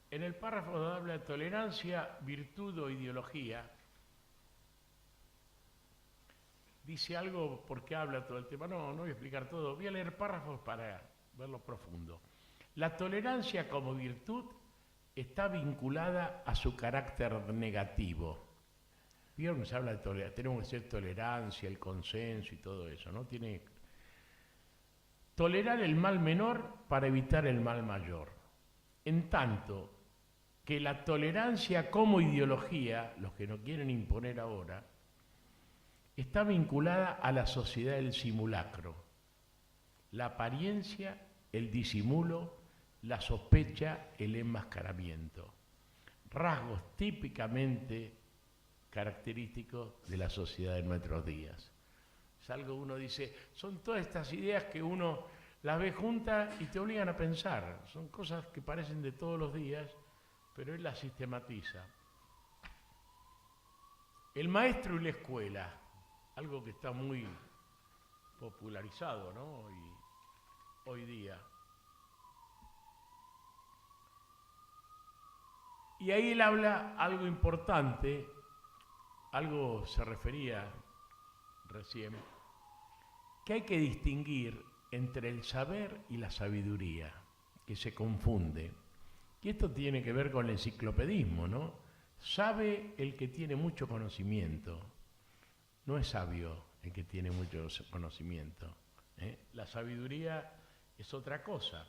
Speaker 4: En el párrafo donde habla de tolerancia, virtud o ideología, dice algo porque habla todo el tema. No voy a explicar todo, voy a leer párrafos para verlo profundo. La tolerancia como virtud está vinculada a su carácter negativo. Vieron que se habla de tolerancia, tenemos que ser tolerancia, el consenso y todo eso, ¿no? Tiene tolerar el mal menor para evitar el mal mayor. En tanto que la tolerancia como ideología, los que nos quieren imponer ahora, está vinculada a la sociedad del simulacro, la apariencia, el disimulo, la sospecha, el enmascaramiento, rasgos típicamente característicos de la sociedad de nuestros días. Es algo que uno dice, son todas estas ideas que uno las ve juntas y te obligan a pensar, son cosas que parecen de todos los días, pero él las sistematiza. El maestro y la escuela, algo que está muy popularizado, ¿no? Hoy día. Y ahí él habla algo importante, algo se refería recién, que hay que distinguir entre el saber y la sabiduría, que se confunde. Y esto tiene que ver con el enciclopedismo, ¿no? Sabe el que tiene mucho conocimiento, no es sabio el que tiene mucho conocimiento. La sabiduría es otra cosa.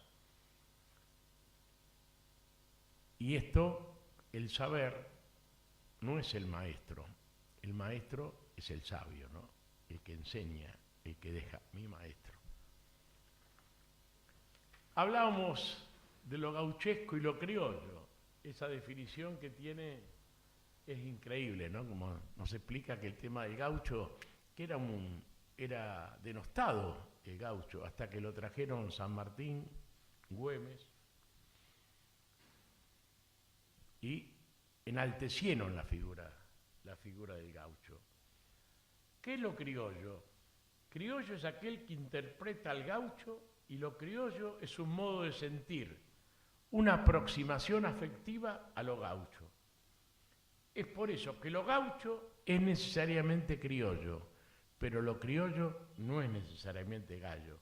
Speaker 4: Y esto, el saber, no es el maestro es el sabio, ¿no? El que enseña, el que deja, mi maestro. Hablábamos de lo gauchesco y lo criollo. Esa definición que tiene es increíble, ¿no? Como nos explica que el tema del gaucho, que era denostado el gaucho, hasta que lo trajeron San Martín, Güemes, y enaltecieron la figura del gaucho. ¿Qué es lo criollo? Criollo es aquel que interpreta al gaucho, y lo criollo es un modo de sentir, una aproximación afectiva a lo gaucho. Es por eso que lo gaucho es necesariamente criollo, pero lo criollo no es necesariamente gallo.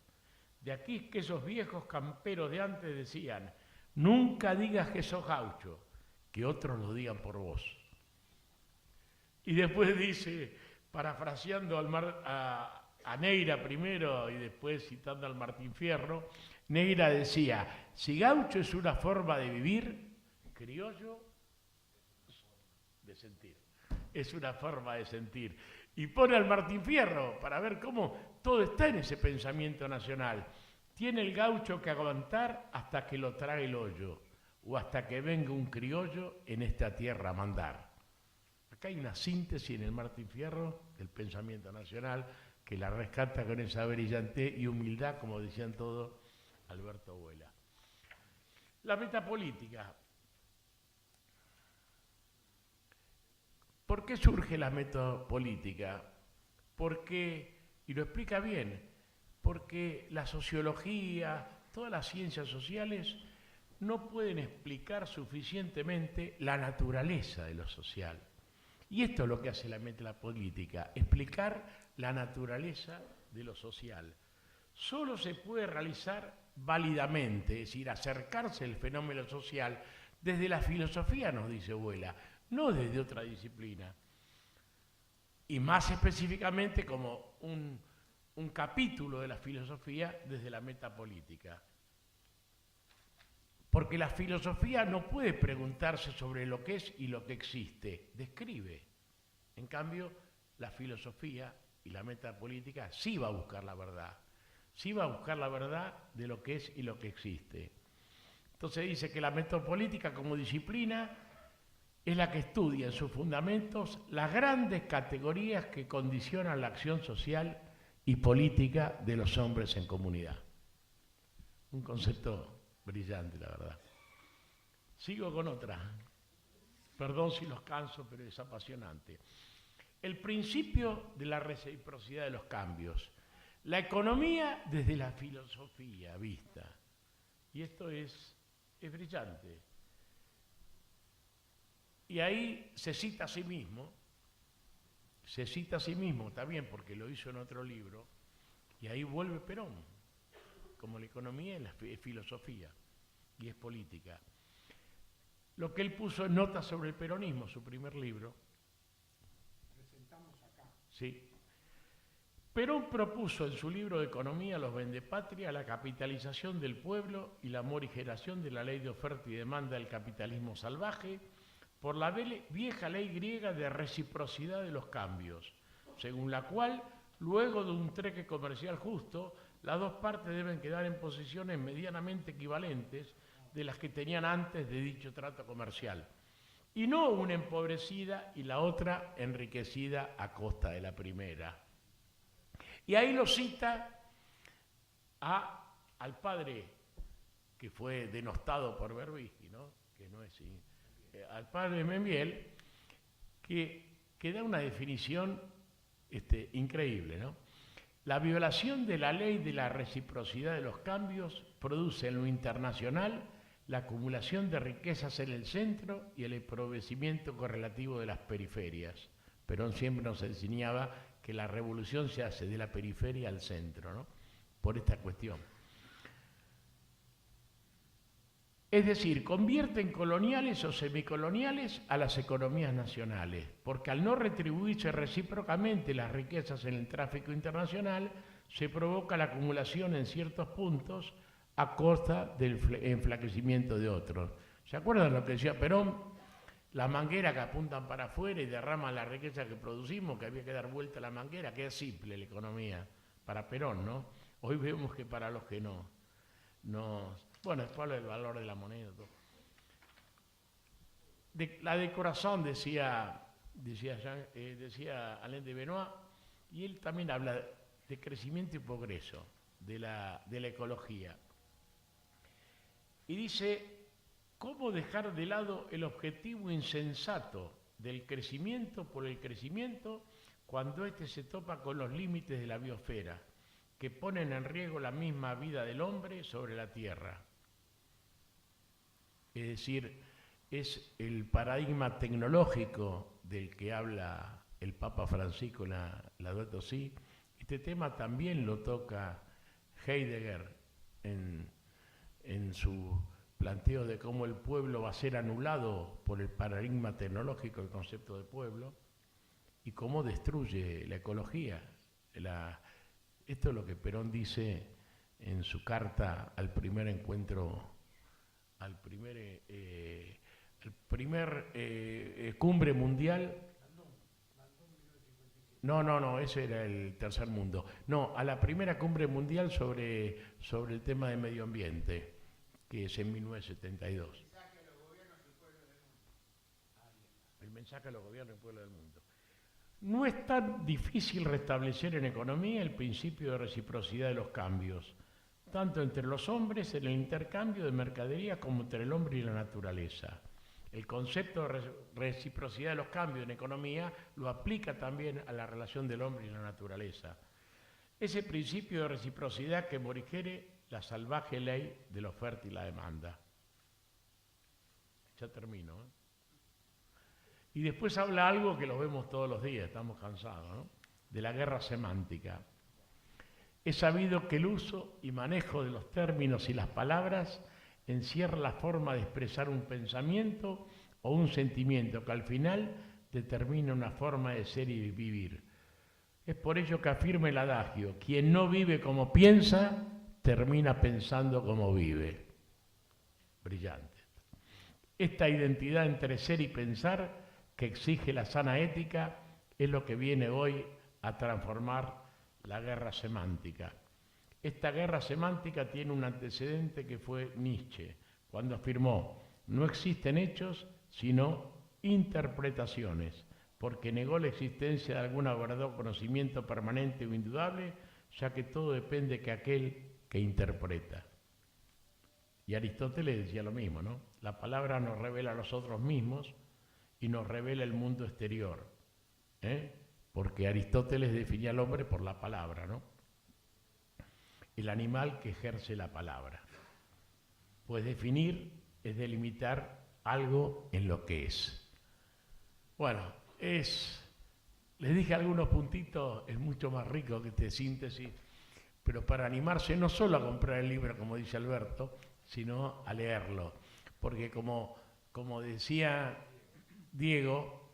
Speaker 4: De aquí que esos viejos camperos de antes decían, nunca digas que sos gaucho, que otros lo digan por vos. Y después dice, parafraseando a Neira primero y después citando al Martín Fierro, Neira decía, si gaucho es una forma de vivir, criollo de sentir. Es una forma de sentir. Y pone al Martín Fierro para ver cómo todo está en ese pensamiento nacional. Tiene el gaucho que aguantar hasta que lo trague el hoyo, o hasta que venga un criollo en esta tierra a mandar. Acá hay una síntesis en el Martín Fierro del pensamiento nacional que la rescata con esa brillantez y humildad, como decían todos, Alberto Vuela. La metapolítica. ¿Por qué surge la metapolítica? Porque, y lo explica bien, porque la sociología, todas las ciencias sociales no pueden explicar suficientemente la naturaleza de lo social. Y esto es lo que hace la metapolítica, explicar la naturaleza de lo social. Solo se puede realizar válidamente, es decir, acercarse al fenómeno social desde la filosofía, nos dice Vuela, no desde otra disciplina. Y más específicamente como un capítulo de la filosofía desde la metapolítica. Porque la filosofía no puede preguntarse sobre lo que es y lo que existe, describe. En cambio, la filosofía y la metapolítica sí va a buscar la verdad. Sí va a buscar la verdad de lo que es y lo que existe. Entonces dice que la metapolítica como disciplina es la que estudia en sus fundamentos las grandes categorías que condicionan la acción social y política de los hombres en comunidad. Un concepto brillante, la verdad. Sigo con otra. Perdón si los canso, pero es apasionante. El principio de la reciprocidad de los cambios. La economía desde la filosofía vista. Y esto es brillante. Y ahí se cita a sí mismo, está bien porque lo hizo en otro libro, y ahí vuelve Perón, como la economía es filosofía y es política. Lo que él puso en Notas sobre el peronismo, su primer libro.
Speaker 5: Presentamos acá.
Speaker 4: Sí. Perón propuso en su libro de Economía, Los Vendepatria, la capitalización del pueblo y la morigeración de la ley de oferta y demanda del capitalismo salvaje por la vieja ley griega de reciprocidad de los cambios, según la cual, luego de un trueque comercial justo, las dos partes deben quedar en posiciones medianamente equivalentes de las que tenían antes de dicho trato comercial, y no una empobrecida y la otra enriquecida a costa de la primera. Y ahí lo cita al padre que fue denostado por Berbisky, ¿no? Que no es al padre Membiel, que da una definición increíble, ¿no? La violación de la ley de la reciprocidad de los cambios produce en lo internacional la acumulación de riquezas en el centro y el empobrecimiento correlativo de las periferias. Perón siempre nos enseñaba que la revolución se hace de la periferia al centro, ¿no? Por esta cuestión. Es decir, convierte en coloniales o semicoloniales a las economías nacionales, porque al no retribuirse recíprocamente las riquezas en el tráfico internacional, se provoca la acumulación en ciertos puntos a costa del enflaquecimiento de otros. ¿Se acuerdan lo que decía Perón? Las mangueras que apuntan para afuera y derraman la riqueza que producimos, que había que dar vuelta a la manguera, que es simple la economía, para Perón, ¿no? Hoy vemos que para los que no. Bueno, después habla del valor de la moneda. Todo. La de corazón, decía Alain de Benoit, y él también habla de crecimiento y progreso, de la ecología. Y dice, ¿cómo dejar de lado el objetivo insensato del crecimiento por el crecimiento cuando éste se topa con los límites de la biosfera, que ponen en riesgo la misma vida del hombre sobre la Tierra? Es decir, es el paradigma tecnológico del que habla el Papa Francisco en la Laudato Si. Este tema también lo toca Heidegger en su planteo de cómo el pueblo va a ser anulado por el paradigma tecnológico, el concepto de pueblo, y cómo destruye la ecología. Esto es lo que Perón dice en su carta al primer encuentro, al primer cumbre mundial. No, ese era el tercer mundo. No, a la primera cumbre mundial sobre el tema de medio ambiente, que es en 1972. El mensaje a los gobiernos y pueblos del mundo. No es tan difícil restablecer en economía el principio de reciprocidad de los cambios, tanto entre los hombres en el intercambio de mercadería como entre el hombre y la naturaleza. El concepto de reciprocidad de los cambios en economía lo aplica también a la relación del hombre y la naturaleza. Ese principio de reciprocidad que morigere la salvaje ley de la oferta y la demanda. Ya termino, ¿eh? Y después habla algo que lo vemos todos los días, estamos cansados, ¿no? De la guerra semántica. Es sabido que el uso y manejo de los términos y las palabras encierra la forma de expresar un pensamiento o un sentimiento que al final determina una forma de ser y vivir. Es por ello que afirma el adagio, quien no vive como piensa, termina pensando como vive. Brillante. Esta identidad entre ser y pensar que exige la sana ética es lo que viene hoy a transformar la guerra semántica. Esta guerra semántica tiene un antecedente que fue Nietzsche, cuando afirmó, no existen hechos sino interpretaciones, porque negó la existencia de algún verdadero conocimiento permanente o indudable, ya que todo depende de aquel que interpreta. Y Aristóteles decía lo mismo, ¿no? La palabra nos revela a nosotros mismos y nos revela el mundo exterior, porque Aristóteles definía al hombre por la palabra, ¿no? El animal que ejerce la palabra. Pues definir es delimitar algo en lo que es. Bueno, les dije algunos puntitos, es mucho más rico que esta síntesis, pero para animarse no solo a comprar el libro, como dice Alberto, sino a leerlo. Porque como decía Diego,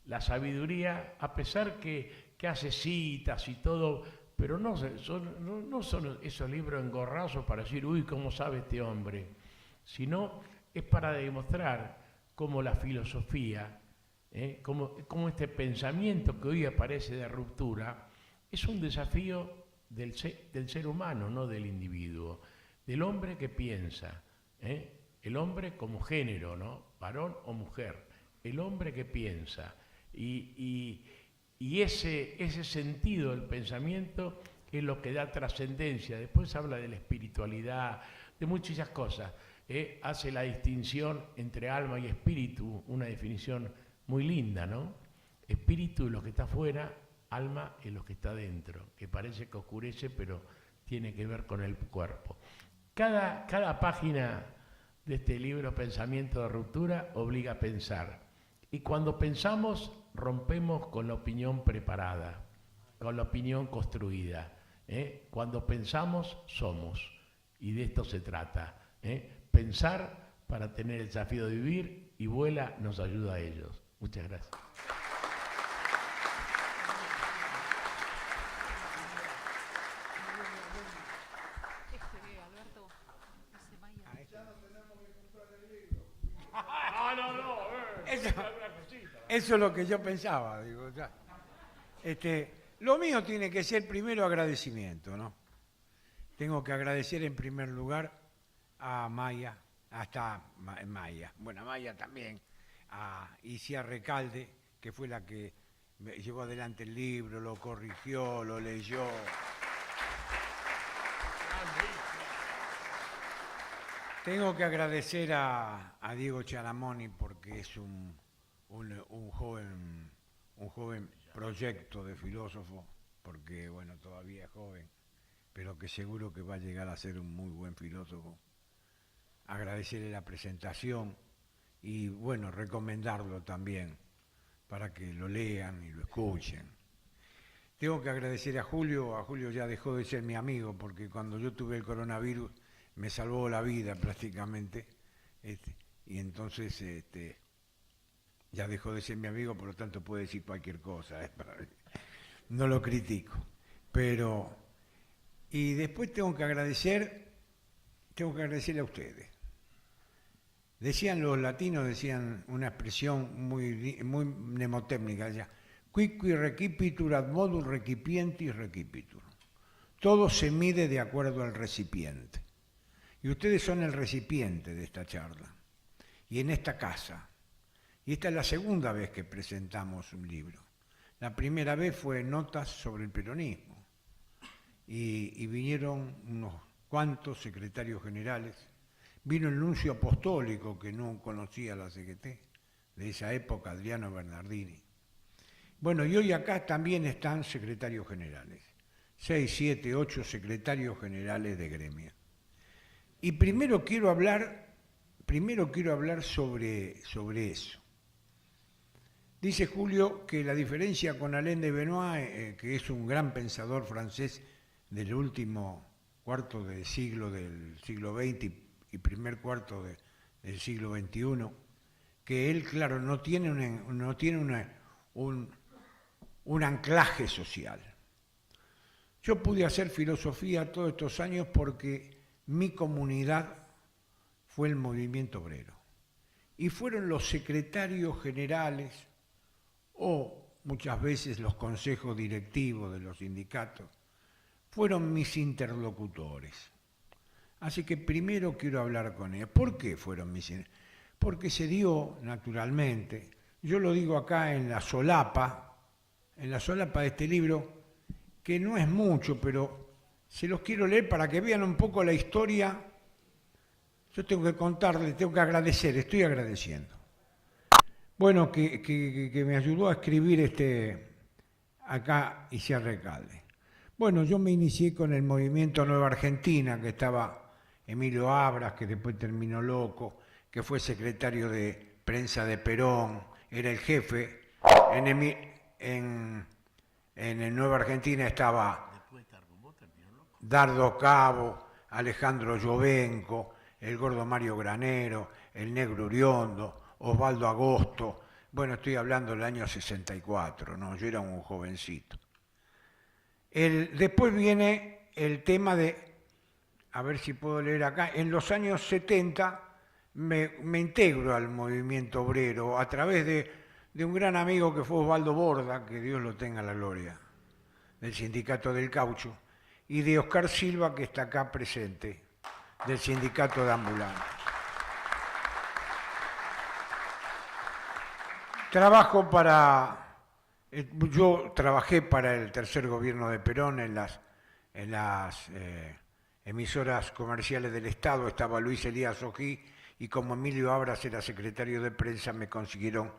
Speaker 4: la sabiduría, a pesar que hace citas y todo, pero no son esos libros engorrosos para decir, uy, ¿cómo sabe este hombre? Sino es para demostrar cómo la filosofía, cómo este pensamiento que hoy aparece de ruptura, es un desafío del ser humano, no del individuo, del hombre que piensa, el hombre como género, ¿no? Varón o mujer, el hombre que piensa. Y ese sentido del pensamiento es lo que da trascendencia. Después habla de la espiritualidad, de muchas cosas. Hace la distinción entre alma y espíritu, una definición muy linda, ¿no? Espíritu es lo que está afuera, alma es lo que está dentro, que parece que oscurece, pero tiene que ver con el cuerpo. Cada página de este libro, Pensamiento de Ruptura, obliga a pensar. Y cuando pensamos, rompemos con la opinión preparada, con la opinión construida. Cuando pensamos, somos. Y de esto se trata. Pensar para tener el desafío de vivir, y Vuela nos ayuda a ellos. Muchas gracias.
Speaker 5: Eso es lo que yo pensaba, digo, ya. Lo mío tiene que ser primero agradecimiento, ¿no? Tengo que agradecer en primer lugar a Maya, bueno, a Maya también, a Isia Recalde, que fue la que llevó adelante el libro, lo corrigió, lo leyó. Tengo que agradecer a Diego Charamoni porque es un joven proyecto de filósofo, porque bueno, todavía es joven, pero que seguro que va a llegar a ser un muy buen filósofo. Agradecerle la presentación y bueno, recomendarlo también para que lo lean y lo escuchen. Tengo que agradecer a Julio ya dejó de ser mi amigo porque cuando yo tuve el coronavirus me salvó la vida prácticamente, y entonces ya dejó de ser mi amigo, por lo tanto puede decir cualquier cosa, no lo critico, y después tengo que agradecerle a ustedes. Los latinos decían una expresión muy mnemotécnica, decía, quiqui recipitur ad modus recipientis recipitur. Todo se mide de acuerdo al recipiente. Y ustedes son el recipiente de esta charla. Y en esta casa. Y esta es la segunda vez que presentamos un libro. La primera vez fue Notas sobre el peronismo. Y vinieron unos cuantos secretarios generales. Vino el nuncio apostólico, que no conocía la CGT, de esa época, Adriano Bernardini. Bueno, y hoy acá también están secretarios generales. 6, 7, 8 secretarios generales de gremio. Y primero quiero hablar sobre eso. Dice Julio que la diferencia con Alain de Benoist, que es un gran pensador francés del último cuarto del siglo XX y primer cuarto del siglo XXI, que él, claro, no tiene un anclaje social. Yo pude hacer filosofía todos estos años porque mi comunidad fue el movimiento obrero. Y fueron los secretarios generales o muchas veces los consejos directivos de los sindicatos, fueron mis interlocutores. Así que primero quiero hablar con ellos. ¿Por qué fueron mis interlocutores? porque se dio naturalmente. Yo lo digo acá en la solapa de este libro, que no es mucho, pero se los quiero leer para que vean un poco la historia. Yo tengo que contarles, tengo que agradecer, estoy agradeciendo. Bueno, que me ayudó a escribir acá Iciar Recalde. Bueno, yo me inicié con el movimiento Nueva Argentina, que estaba Emilio Abras, que después terminó loco, que fue secretario de prensa de Perón, era el jefe. En el Nueva Argentina estaba Dardo Cabo, Alejandro Llovenco, el gordo Mario Granero, el negro Uriondo, Osvaldo Agosto. Bueno, estoy hablando del año 64, ¿no? Yo era un jovencito. Después viene el tema de, a ver si puedo leer acá, en los años 70 me integro al movimiento obrero a través de un gran amigo que fue Osvaldo Borda, que Dios lo tenga en la gloria, del Sindicato del Caucho, y de Oscar Silva, que está acá presente, del Sindicato de Ambulantes. Yo trabajé para el tercer gobierno de Perón en las emisoras comerciales del Estado, estaba Luis Elías Ojí, y como Emilio Abras era secretario de prensa, me consiguieron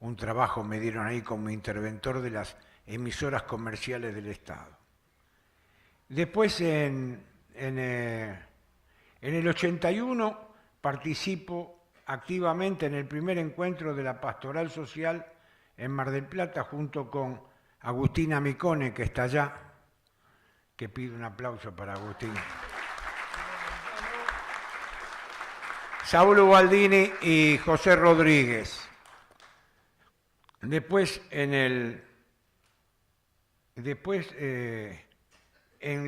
Speaker 5: un trabajo, me dieron ahí como interventor de las emisoras comerciales del Estado. Después, en el 81, participo activamente en el primer encuentro de la Pastoral Social en Mar del Plata, junto con Agustina Micone, que está allá, que pido un aplauso para Agustín. Saulo Baldini y José Rodríguez. Después, en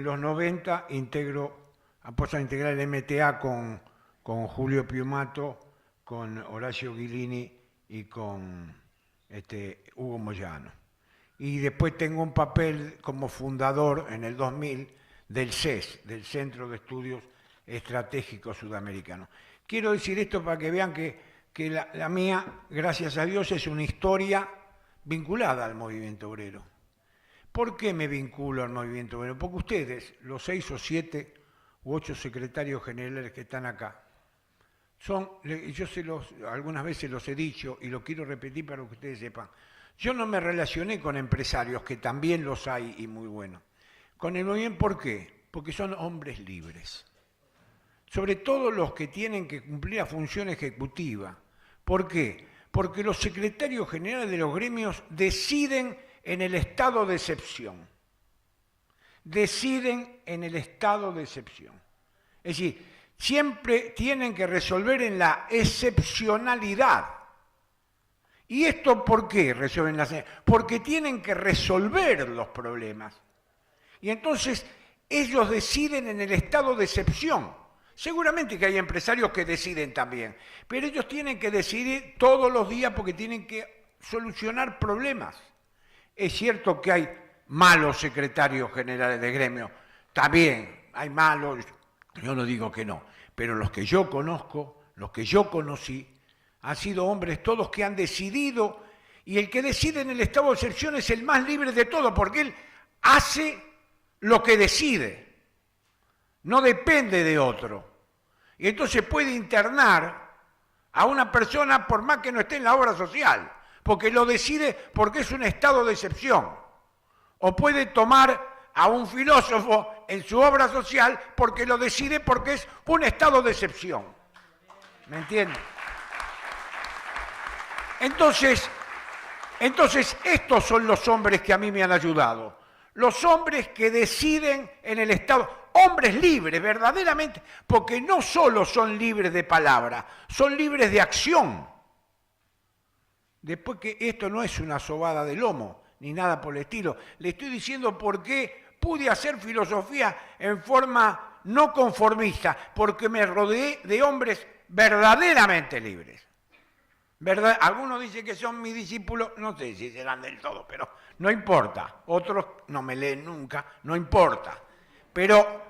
Speaker 5: los 90, paso a integrar el MTA con Julio Piumato, con Horacio Guilini y con Hugo Moyano. Y después tengo un papel como fundador en el 2000 del CES, del Centro de Estudios Estratégicos Sudamericanos. Quiero decir esto para que vean que la mía, gracias a Dios, es una historia vinculada al movimiento obrero. ¿Por qué me vinculo al movimiento obrero? Porque ustedes, los 6 o 7 u 8 secretarios generales que están acá, algunas veces los he dicho y lo quiero repetir para que ustedes sepan, yo no me relacioné con empresarios, que también los hay y muy buenos. Con el movimiento, ¿por qué? Porque son hombres libres. Sobre todo los que tienen que cumplir la función ejecutiva. ¿Por qué? Porque los secretarios generales de los gremios deciden en el estado de excepción. Deciden en el estado de excepción. Es decir, siempre tienen que resolver en la excepcionalidad. ¿Y esto por qué resuelven la excepcionalidad? Porque tienen que resolver los problemas. Y entonces ellos deciden en el estado de excepción. Seguramente que hay empresarios que deciden también, pero ellos tienen que decidir todos los días porque tienen que solucionar problemas. Es cierto que hay malos secretarios generales de gremio, también hay malos, yo no digo que no, pero los que yo conozco, los que yo conocí, han sido hombres todos que han decidido, y el que decide en el estado de excepción es el más libre de todos, porque él hace lo que decide. No depende de otro. Y entonces puede internar a una persona por más que no esté en la obra social, porque lo decide porque es un estado de excepción. O puede tomar a un filósofo en su obra social porque lo decide porque es un estado de excepción. ¿Me entienden? Entonces, estos son los hombres que a mí me han ayudado. Los hombres que deciden en el Estado, hombres libres, verdaderamente, porque no solo son libres de palabra, son libres de acción. Después, que esto no es una sobada de lomo, ni nada por el estilo. Le estoy diciendo por qué pude hacer filosofía en forma no conformista, porque me rodeé de hombres verdaderamente libres. ¿Verdad? Algunos dicen que son mis discípulos, no sé si serán del todo, pero no importa. Otros no me leen nunca, no importa. Pero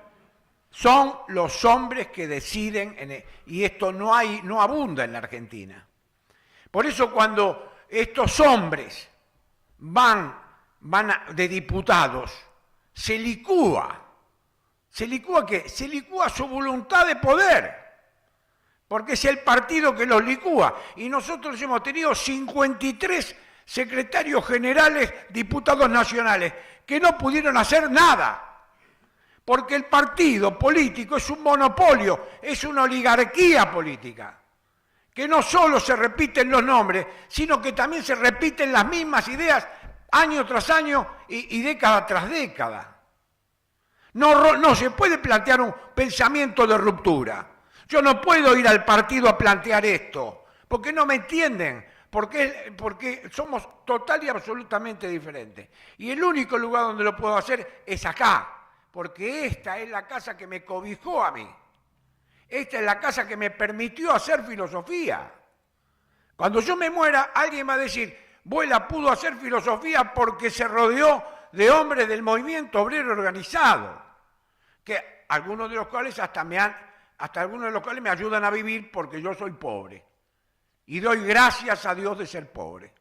Speaker 5: Son los hombres que deciden, y esto no abunda en la Argentina. Por eso cuando estos hombres van de diputados, se licúa. ¿Se licúa qué? Se licúa su voluntad de poder, porque es el partido que los licúa. Y nosotros hemos tenido 53 secretarios generales, diputados nacionales, que no pudieron hacer nada. Porque el partido político es un monopolio, es una oligarquía política, que no solo se repiten los nombres, sino que también se repiten las mismas ideas año tras año y década tras década. No se puede plantear un pensamiento de ruptura. Yo no puedo ir al partido a plantear esto, porque no me entienden, porque somos total y absolutamente diferentes. Y el único lugar donde lo puedo hacer es acá, porque esta es la casa que me cobijó a mí. Esta es la casa que me permitió hacer filosofía. Cuando yo me muera, alguien va a decir, Vuela pudo hacer filosofía porque se rodeó de hombres del movimiento obrero organizado, que algunos de los cuales hasta algunos de los cuales me ayudan a vivir porque yo soy pobre. Y doy gracias a Dios de ser pobre.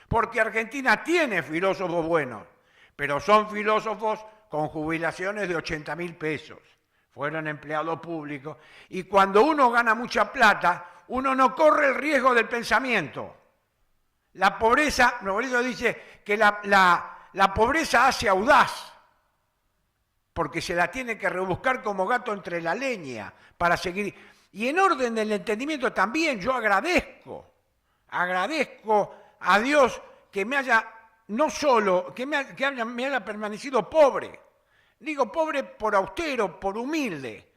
Speaker 5: Porque Argentina tiene filósofos buenos, pero son filósofos con jubilaciones de 80.000 pesos. Fueron empleados públicos. Y cuando uno gana mucha plata, uno no corre el riesgo del pensamiento. La pobreza, Novelito dice que la pobreza hace audaz, porque se la tiene que rebuscar como gato entre la leña para seguir. Y en orden del entendimiento también yo agradezco a Dios que me haya, no solo, me haya permanecido pobre. Digo pobre por austero, por humilde.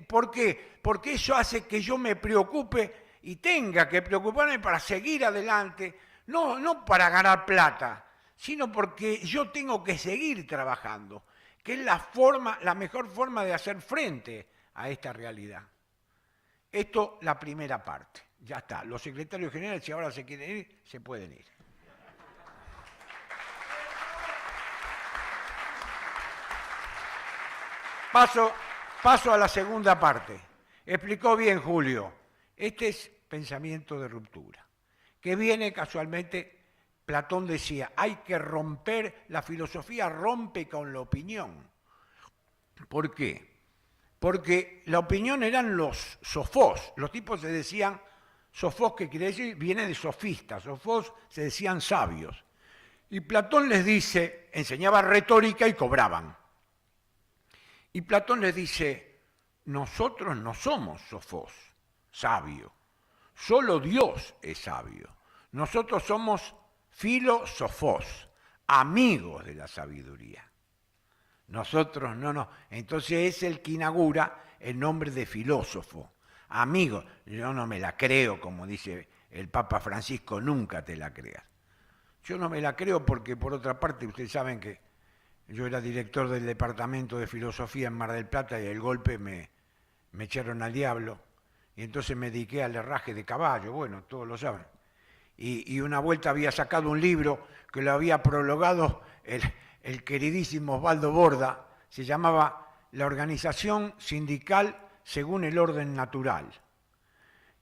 Speaker 5: ¿Por qué? Porque eso hace que yo me preocupe y tenga que preocuparme para seguir adelante, no para ganar plata, sino porque yo tengo que seguir trabajando, que es la mejor forma de hacer frente a esta realidad. Esto, la primera parte. Ya está. Los secretarios generales, si ahora se quieren ir, se pueden ir. Paso a la segunda parte. Explicó bien Julio. Este es pensamiento de ruptura, que viene casualmente, Platón decía, hay que romper, la filosofía rompe con la opinión. ¿Por qué? Porque la opinión eran los sofós, los tipos se decían, sofós que quiere decir, viene de sofistas, sofós se decían sabios. Y Platón les dice, enseñaba retórica y cobraban. Y Platón les dice, nosotros no somos sofós, sabios, solo Dios es sabio. Nosotros somos filósofos, amigos de la sabiduría. Nosotros no. Entonces es el que inaugura el nombre de filósofo. Amigo, yo no me la creo, como dice el Papa Francisco, nunca te la creas. Yo no me la creo porque, por otra parte, ustedes saben que yo era director del departamento de filosofía en Mar del Plata y el golpe me echaron al diablo. Y entonces me dediqué al herraje de caballo, bueno, todos lo saben. Y una vuelta había sacado un libro que lo había prologado el queridísimo Osvaldo Borda, se llamaba La organización sindical según el orden natural.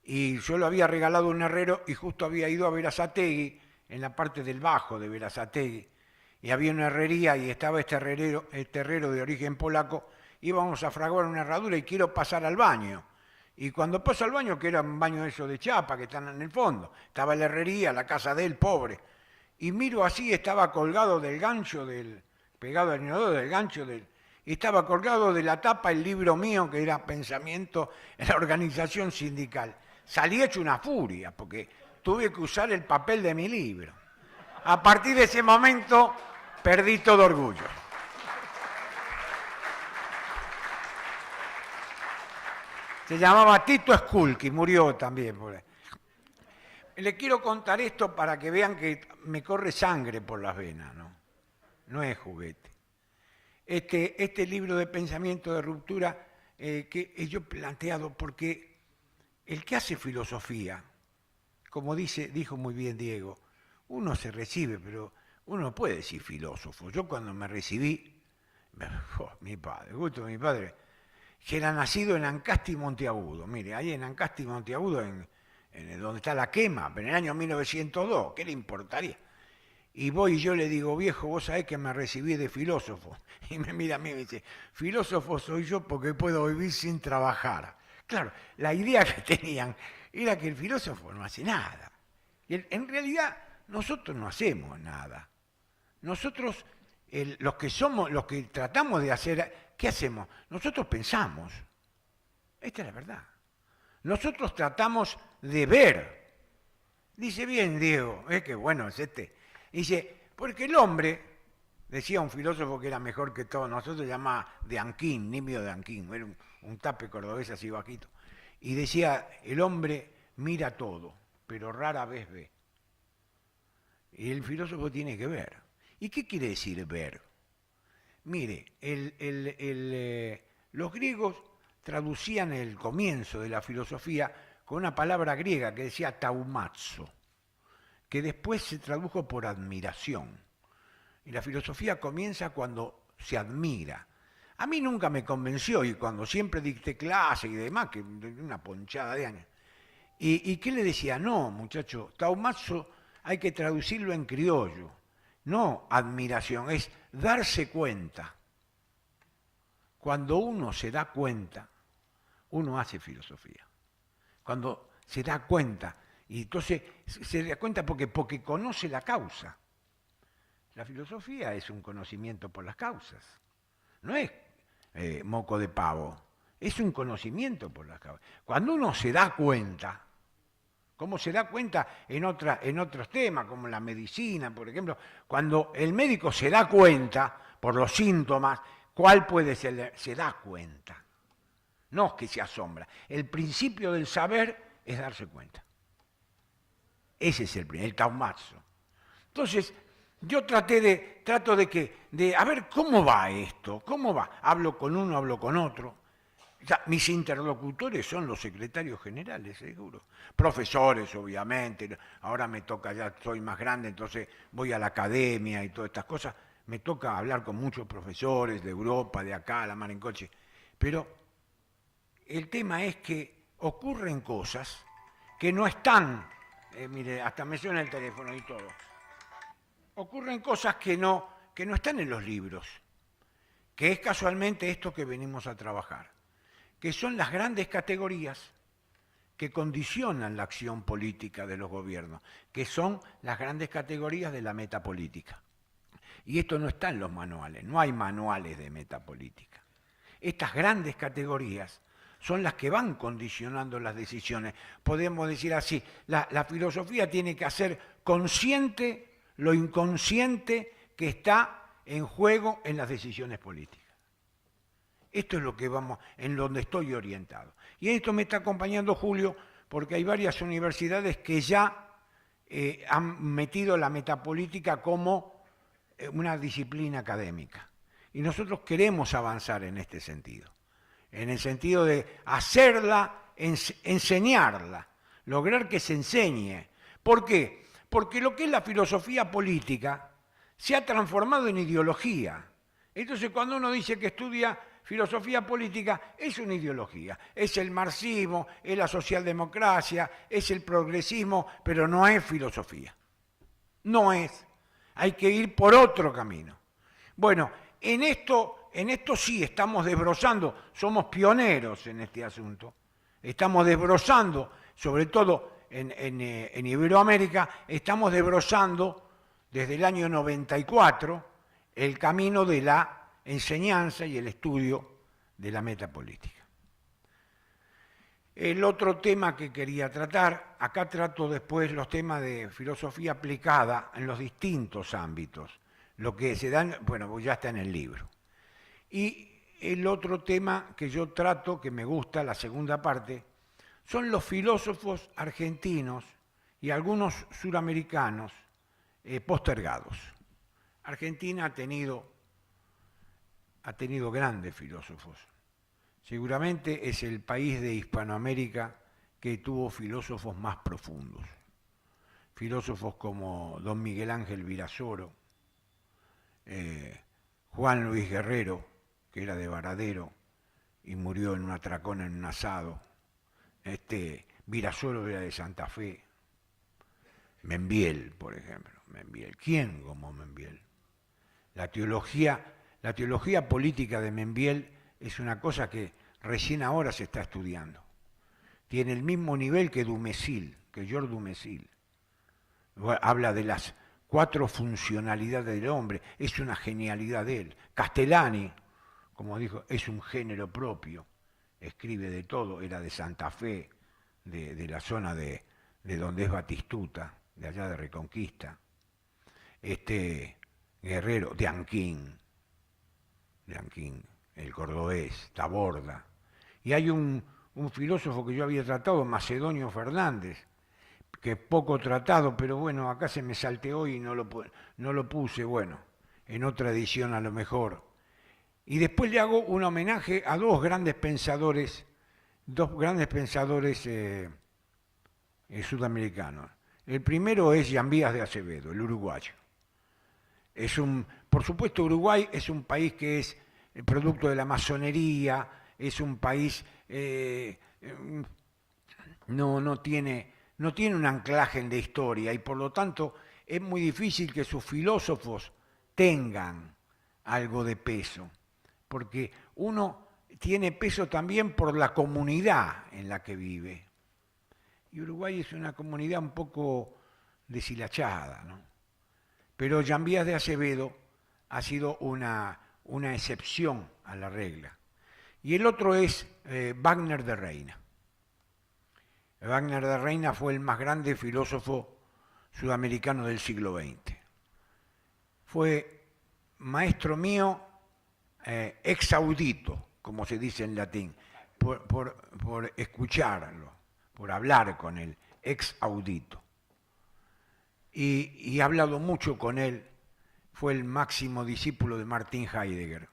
Speaker 5: Y yo lo había regalado a un herrero y justo había ido a Berazategui, en la parte del bajo de Berazategui, y había una herrería y estaba este herrero de origen polaco, íbamos a fraguar una herradura y quiero pasar al baño. Y cuando paso al baño, que era un baño eso de chapa, que están en el fondo, estaba la herrería, la casa de él, pobre. Y miro así, estaba colgado del gancho pegado al inodoro del gancho y estaba colgado de la tapa el libro mío, que era Pensamiento en la organización sindical. Salí hecho una furia, porque tuve que usar el papel de mi libro. A partir de ese momento, perdí todo orgullo. Se llamaba Tito Skulki, murió también por ahí. Le quiero contar esto para que vean que me corre sangre por las venas, ¿no? No es juguete. Este libro de pensamiento de ruptura que yo he planteado, porque el que hace filosofía, como dijo muy bien Diego, uno se recibe, pero uno no puede decir filósofo. Yo cuando me recibí, mi padre, si era nacido en Ancasti y Monteagudo. Mire, ahí en Ancasti y Monteagudo, donde está la quema, pero en el año 1902, ¿qué le importaría? Y voy y yo le digo, viejo, vos sabés que me recibí de filósofo. Y me mira a mí y me dice, filósofo soy yo porque puedo vivir sin trabajar. Claro, la idea que tenían era que el filósofo no hace nada. Y en realidad nosotros no hacemos nada. Nosotros, los que tratamos de hacer, ¿qué hacemos? Nosotros pensamos. Esta es la verdad. Nosotros tratamos de ver. Dice bien Diego, qué bueno es este. Dice, porque el hombre, decía un filósofo que era mejor que todos nosotros, se llama de Anquín, Nimio de Anquín, era un tape cordobés así bajito. Y decía, el hombre mira todo, pero rara vez ve. Y el filósofo tiene que ver. ¿Y qué quiere decir ver? Mire, los griegos traducían el comienzo de la filosofía con una palabra griega que decía taumazo, que después se tradujo por admiración. Y la filosofía comienza cuando se admira. A mí nunca me convenció, y cuando siempre dicté clase y demás, que una ponchada de años. ¿Y qué le decía? No, muchacho, taumazo hay que traducirlo en criollo. No admiración, es darse cuenta. Cuando uno se da cuenta, uno hace filosofía. Cuando se da cuenta, y entonces se da cuenta porque conoce la causa. La filosofía es un conocimiento por las causas. No es moco de pavo, es un conocimiento por las causas. Cuando uno se da cuenta, como se da cuenta en otros temas, como la medicina, por ejemplo, cuando el médico se da cuenta por los síntomas, ¿cuál puede ser? Se da cuenta. No es que se asombra. El principio del saber es darse cuenta. Ese es el taumazo. Entonces, yo trato de a ver cómo va esto, cómo va. Hablo con uno, hablo con otro. O sea, mis interlocutores son los secretarios generales, seguro. Profesores, obviamente. Ahora me toca, ya soy más grande, entonces voy a la academia y todas estas cosas. Me toca hablar con muchos profesores de Europa, de acá, la mar en coche. Pero el tema es que ocurren cosas que no están, mire, hasta me suena el teléfono y todo. Ocurren cosas que no están en los libros, que es casualmente esto que venimos a trabajar, que son las grandes categorías que condicionan la acción política de los gobiernos, que son las grandes categorías de la metapolítica. Y esto no está en los manuales, no hay manuales de metapolítica. Estas grandes categorías son las que van condicionando las decisiones. Podemos decir así, la filosofía tiene que hacer consciente lo inconsciente que está en juego en las decisiones políticas. Esto es lo que en donde estoy orientado. Y en esto me está acompañando Julio, porque hay varias universidades que ya han metido la metapolítica como una disciplina académica. Y nosotros queremos avanzar en este sentido. En el sentido de hacerla, enseñarla, lograr que se enseñe. ¿Por qué? Porque lo que es la filosofía política se ha transformado en ideología. Entonces, cuando uno dice que estudia filosofía política, es una ideología. Es el marxismo, es la socialdemocracia, es el progresismo, pero no es filosofía. No es. Hay que ir por otro camino. Bueno, en esto sí estamos desbrozando, somos pioneros en este asunto. Estamos desbrozando, sobre todo en Iberoamérica, estamos desbrozando desde el año 94 el camino de la enseñanza y el estudio de la metapolítica. El otro tema que quería tratar, acá trato después los temas de filosofía aplicada en los distintos ámbitos, lo que se dan, bueno, pues ya está en el libro. Y el otro tema que yo trato, que me gusta, la segunda parte, son los filósofos argentinos y algunos suramericanos postergados. Argentina ha tenido grandes filósofos. Seguramente es el país de Hispanoamérica que tuvo filósofos más profundos. Filósofos como don Miguel Ángel Virasoro, Juan Luis Guerrero, que era de Varadero, y murió en un atracón en un asado. Virasuelo era de Santa Fe. Membiel, por ejemplo. Membiel. ¿Quién como Membiel? La teología política de Membiel es una cosa que recién ahora se está estudiando. Tiene el mismo nivel que Dumézil, que George Dumézil. Habla de las 4 funcionalidades del hombre, es una genialidad de él. Castellani, como dijo, es un género propio, escribe de todo, era de Santa Fe, de la zona de donde es Batistuta, de allá de Reconquista. Guerrero, de Anquín, el cordobés, Taborda. Y hay un filósofo que yo había tratado, Macedonio Fernández, que es poco tratado, pero bueno, acá se me salteó y no lo puse, bueno, en otra edición a lo mejor. Y después le hago un homenaje a dos grandes pensadores sudamericanos. El primero es Jean Vías de Acevedo, el uruguayo. Por supuesto, Uruguay es un país que es el producto de la masonería, es un país no tiene un anclaje en la historia y por lo tanto es muy difícil que sus filósofos tengan algo de peso, porque uno tiene peso también por la comunidad en la que vive. Y Uruguay es una comunidad un poco deshilachada, ¿no? Pero Jean Vías de Acevedo ha sido una excepción a la regla. Y el otro es Wagner de Reina. Wagner de Reina fue el más grande filósofo sudamericano del siglo XX. Fue maestro mío ex audito, como se dice en latín, por escucharlo, por hablar con él, ex audito. Y he hablado mucho con él, fue el máximo discípulo de Martin Heidegger.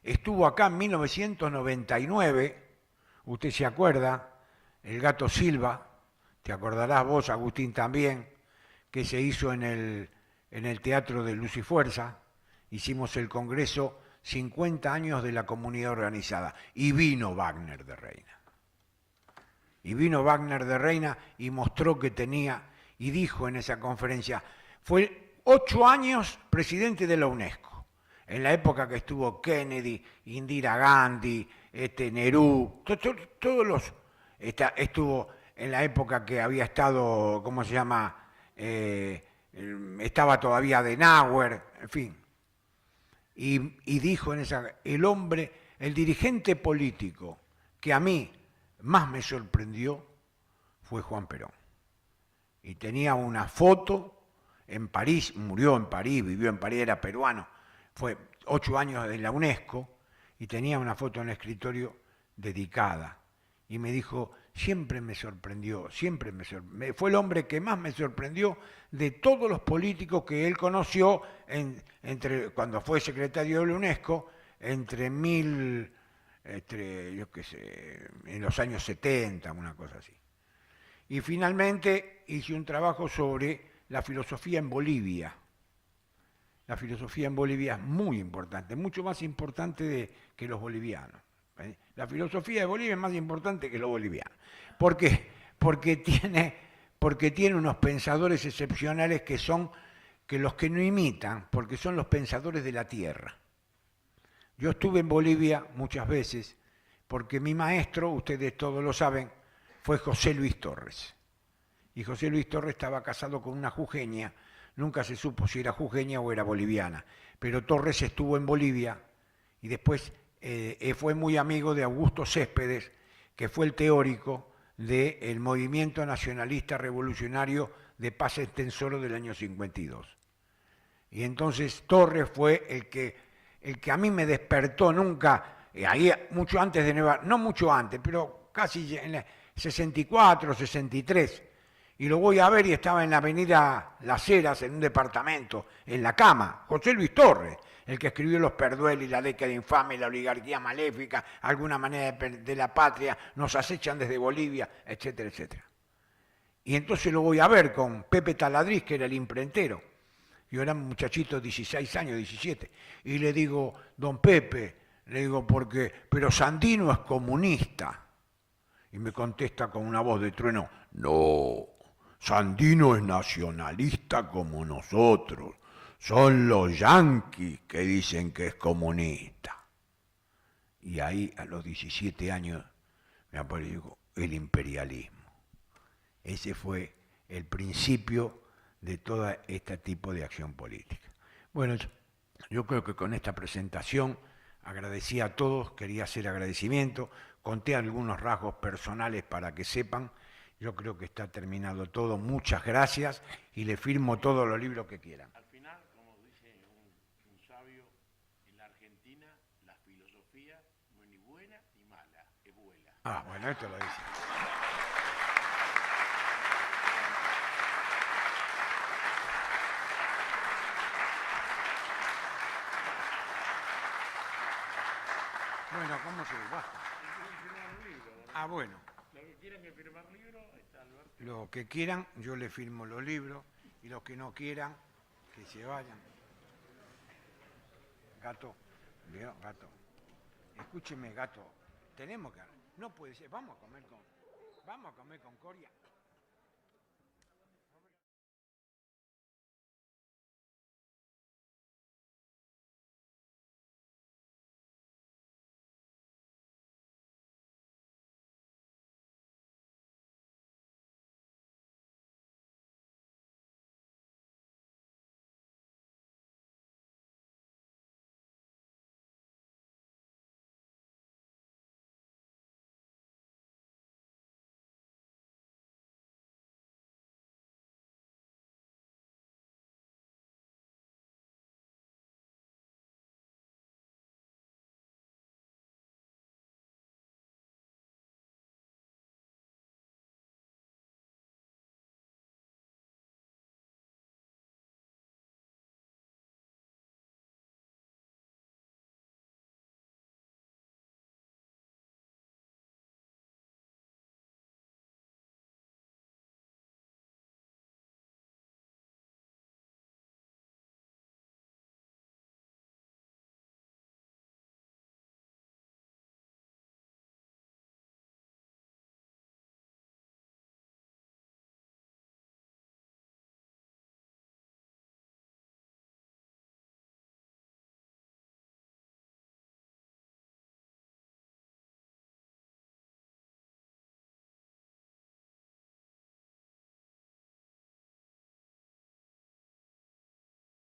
Speaker 5: Estuvo acá en 1999, usted se acuerda, el Gato Silva, te acordarás vos, Agustín también, que se hizo en el Teatro de Luz y Fuerza, hicimos el congreso 50 años de la comunidad organizada, y vino Wagner de Reina. Y vino Wagner de Reina y mostró que tenía, y dijo en esa conferencia, fue 8 años presidente de la UNESCO, en la época que estuvo Kennedy, Indira Gandhi, Nehru, todos los... Estuvo en la época que había estado, ¿cómo se llama? Estaba todavía Adenauer, en fin. Y dijo en esa, el dirigente político que a mí más me sorprendió fue Juan Perón. Y tenía una foto en París, murió en París, vivió en París, era peruano, fue 8 años en la UNESCO, y tenía una foto en el escritorio dedicada. Y me dijo, siempre me sorprendió, fue el hombre que más me sorprendió de todos los políticos que él conoció cuando fue secretario de la UNESCO, en los años 70, una cosa así. Y finalmente hice un trabajo sobre la filosofía en Bolivia. La filosofía en Bolivia es muy importante, mucho más importante que los bolivianos. La filosofía de Bolivia es más importante que los bolivianos. ¿Por qué? Porque tiene unos pensadores excepcionales que los que no imitan, porque son los pensadores de la tierra. Yo estuve en Bolivia muchas veces, porque mi maestro, ustedes todos lo saben, fue José Luis Torres. Y José Luis Torres estaba casado con una jujeña, nunca se supo si era jujeña o era boliviana, pero Torres estuvo en Bolivia y después fue muy amigo de Augusto Céspedes, que fue el teórico del movimiento nacionalista revolucionario de Paz Estenssoro del año 52. Y entonces Torres fue el que a mí me despertó nunca, ahí mucho antes de Nueva, no mucho antes, pero casi en el 64, 63, y lo voy a ver y estaba en la avenida Las Heras, en un departamento, en la cama, José Luis Torres, el que escribió Los Perduelis, La década infame, La oligarquía maléfica, Alguna manera de la patria, Nos acechan desde Bolivia, etcétera, etcétera. Y entonces lo voy a ver con Pepe Taladriz, que era el imprentero. Yo era un muchachito de 16 años, 17, y le digo, don Pepe, Le digo, pero Sandino es comunista. Y me contesta con una voz de trueno, no, Sandino es nacionalista como nosotros. Son los yanquis que dicen que es comunista. Y ahí, a los 17 años, me apareció el imperialismo. Ese fue el principio de todo este tipo de acción política. Bueno, yo creo que con esta presentación agradecí a todos, quería hacer agradecimiento, conté algunos rasgos personales para que sepan. Yo creo que está terminado todo. Muchas gracias y le firmo todos los libros que quieran.
Speaker 4: Al final, como dice un sabio, en la Argentina la filosofía no es ni buena ni mala, es buena.
Speaker 5: Ah, bueno, esto lo dice. Bueno, ¿cómo se va? Ah, bueno.
Speaker 4: Los que quieran que firmar libros, está Alberto.
Speaker 5: Los que quieran, yo les firmo los libros, y los que no quieran, que se vayan. Gato, ¿veo? Gato. Escúcheme, gato. Tenemos que... No puede ser. Vamos a comer con Coria.